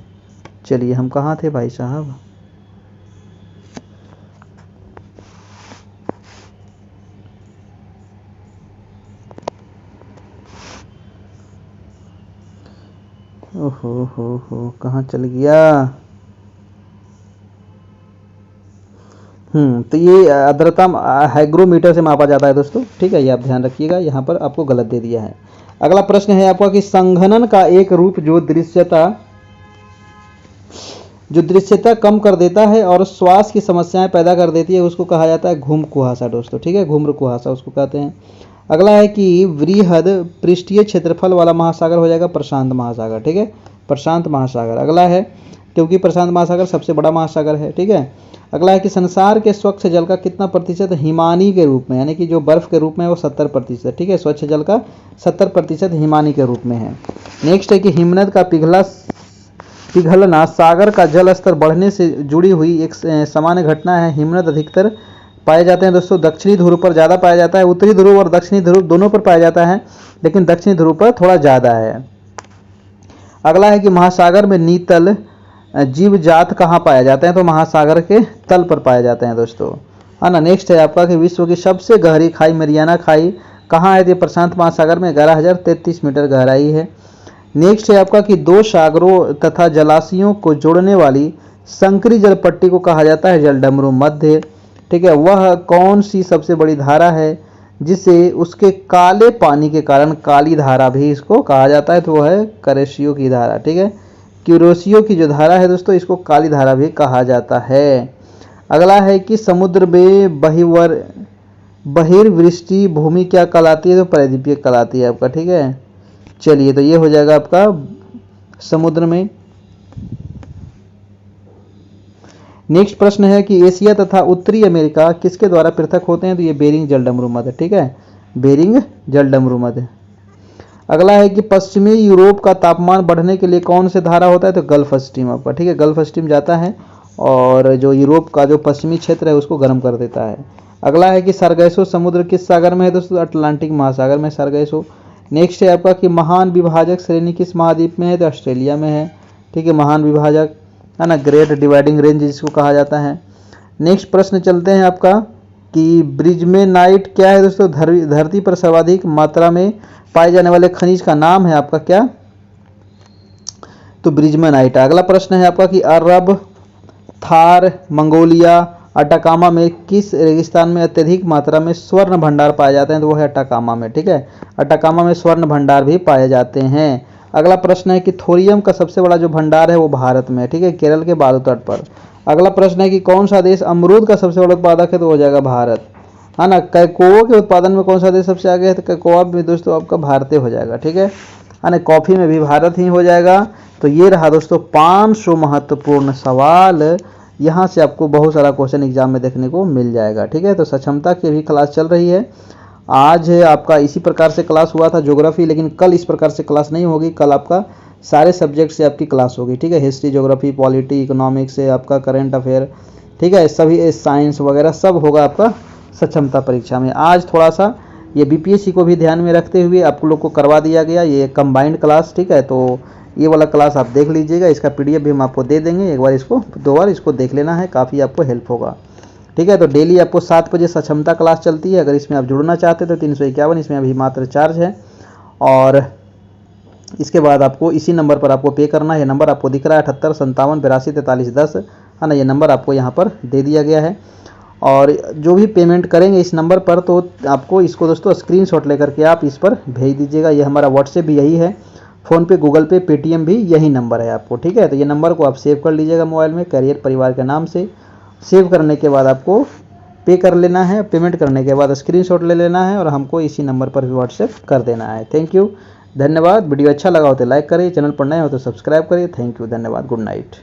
चलिए, हम कहाँ थे भाई साहब, ओहो कहाँ चल गया। तो ये आर्द्रता हाइग्रोमीटर से मापा जाता है दोस्तों। ठीक है, ये आप ध्यान रखिएगा, यहाँ पर आपको गलत दे दिया है। अगला प्रश्न है आपका कि संघनन का एक रूप जो दृश्यता कम कर देता है और श्वास की समस्याएं पैदा कर देती है, उसको कहा जाता है घूम कुहासा दोस्तों। ठीक है, घूम्र कुहासा उसको कहते हैं। अगला है कि वृहद पृष्ठीय क्षेत्रफल वाला महासागर हो जाएगा प्रशांत महासागर। ठीक है, प्रशांत महासागर अगला है, क्योंकि प्रशांत महासागर सबसे बड़ा महासागर है। ठीक है, अगला है कि संसार के स्वच्छ जल का कितना प्रतिशत हिमानी के रूप में, यानी कि जो बर्फ के रूप में है वो 70%। ठीक है, स्वच्छ जल का 70% हिमानी के रूप में है। नेक्स्ट है कि हिमनद का पिघलना सागर का जल स्तर बढ़ने से जुड़ी हुई एक सामान्य घटना है। हिमनद अधिकतर पाए जाते हैं दोस्तों दक्षिणी ध्रुव पर ज़्यादा पाया जाता है, उत्तरी ध्रुव और दक्षिणी ध्रुव दोनों पर पाया जाता है, लेकिन दक्षिणी ध्रुव पर थोड़ा ज़्यादा है। अगला है कि महासागर में नीतल जीव जात कहाँ पाया जाते हैं, तो महासागर के तल पर पाए जाते हैं दोस्तों, है ना। नेक्स्ट है आपका कि विश्व की सबसे गहरी खाई मरियाना खाई कहाँ है, तो प्रशांत महासागर में 11,033 मीटर गहराई है। नेक्स्ट है आपका कि दो सागरों तथा जलाशयों को जोड़ने वाली संकरी जल पट्टी को कहा जाता है जलडमरू मध्य। ठीक है, वह कौन सी सबसे बड़ी धारा है जिसे उसके काले पानी के कारण काली धारा भी इसको कहा जाता है, तो वह है करेशियो की धारा। ठीक है, क्यूरोसियो की जो धारा है दोस्तों, इसको काली धारा भी कहा जाता है। अगला है कि समुद्र में बहिर्वृष्टि भूमि क्या कहलाती है, तो परिद्वीपीय कहलाती है आपका। ठीक है, चलिए, तो ये हो जाएगा आपका समुद्र में। नेक्स्ट प्रश्न है कि एशिया तथा उत्तरी अमेरिका किसके द्वारा पृथक होते हैं, तो ये बेरिंग जलडमरू मध्य। ठीक है, बेरिंग जलडमरू मध्य। अगला है कि पश्चिमी यूरोप का तापमान बढ़ने के लिए कौन से धारा होता है, तो गल्फ स्ट्रीम आपका। ठीक है, गल्फ स्ट्रीम जाता है और जो यूरोप का जो पश्चिमी क्षेत्र है उसको गर्म कर देता है। अगला है कि सरगैसो समुद्र किस सागर में है दोस्तों, अटलांटिक महासागर में सरगैसो। नेक्स्ट है आपका कि महान विभाजक श्रेणी किस महाद्वीप में है, तो ऑस्ट्रेलिया में है। ठीक है, महान विभाजक, है ना, ग्रेट डिवाइडिंग रेंज जिसको कहा जाता है। नेक्स्ट प्रश्न चलते हैं आपका कि ब्रिजमेनाइट क्या है दोस्तों, धरती पर सर्वाधिक मात्रा में पाए जाने वाले खनिज का नाम है आपका क्या, तो ब्रिजमेनाइट। अगला प्रश्न है आपका कि अरब, थार, मंगोलिया, अटाकामा में किस रेगिस्तान में अत्यधिक मात्रा में स्वर्ण भंडार पाए जाते हैं, तो वो है अटाकामा में। ठीक है, अटाकामा में स्वर्ण भंडार भी पाए जाते हैं। अगला प्रश्न है कि थोरियम का सबसे बड़ा जो भंडार है वो भारत में है। ठीक है, केरल के बालू तट पर। अगला प्रश्न है कि कौन सा देश अमरूद का सबसे बड़ा उत्पादक है, तो हो जाएगा भारत, है ना। कैकोआ के उत्पादन में कौन सा देश सबसे आगे है, तो कैकोआ भी दोस्तों आपका भारतीय हो जाएगा। ठीक है ना, कॉफ़ी में भी भारत ही हो जाएगा। तो ये रहा दोस्तों 500 महत्वपूर्ण सवाल, यहाँ से आपको बहुत सारा क्वेश्चन एग्जाम में देखने को मिल जाएगा। ठीक है, तो सक्षमता की भी क्लास चल रही है। आज आपका इसी प्रकार से क्लास हुआ था ज्योग्राफी, लेकिन कल इस प्रकार से क्लास नहीं होगी। कल आपका सारे सब्जेक्ट से आपकी क्लास होगी। ठीक है, हिस्ट्री, ज्योग्राफी, पॉलिटी, इकोनॉमिक्स से आपका करंट अफेयर, ठीक है, सभी साइंस वगैरह सब होगा आपका सक्षमता परीक्षा में। आज थोड़ा सा ये बीपीएससी को भी ध्यान में रखते हुए आप लोग को करवा दिया गया ये कंबाइंड क्लास। ठीक है, तो ये वाला क्लास आप देख लीजिएगा, इसका पीडीएफ भी हम आपको दे देंगे। एक बार इसको 2 बार इसको देख लेना है, काफ़ी आपको हेल्प होगा। ठीक है, तो डेली आपको 7 बजे सक्षमता क्लास चलती है। अगर इसमें आप जुड़ना चाहते हैं तो 351 इसमें अभी मात्र चार्ज है, और इसके बाद आपको इसी नंबर पर आपको पे करना है। ये नंबर आपको दिख रहा है 78 57 82 43 10, है ना, ये नंबर आपको यहाँ पर दे दिया गया है। और जो भी पेमेंट करेंगे इस नंबर पर, तो आपको इसको दोस्तों स्क्रीनशॉट लेकर के आप इस पर भेज दीजिएगा। ये हमारा व्हाट्सएप भी यही है, फ़ोनपे, गूगल पे, पेटीएम भी यही नंबर है आपको। ठीक है, तो ये नंबर को आप सेव कर लीजिएगा मोबाइल में, करियर परिवार के नाम से। सेव करने के बाद आपको पे कर लेना है, पेमेंट करने के बाद स्क्रीनशॉट ले लेना है और हमको इसी नंबर पर भी व्हाट्सएप कर देना है। Thank you. धन्यवाद। वीडियो अच्छा लगा हो तो लाइक करें, चैनल पर नए हो तो सब्सक्राइब करें। थैंक यू, धन्यवाद, गुड नाइट।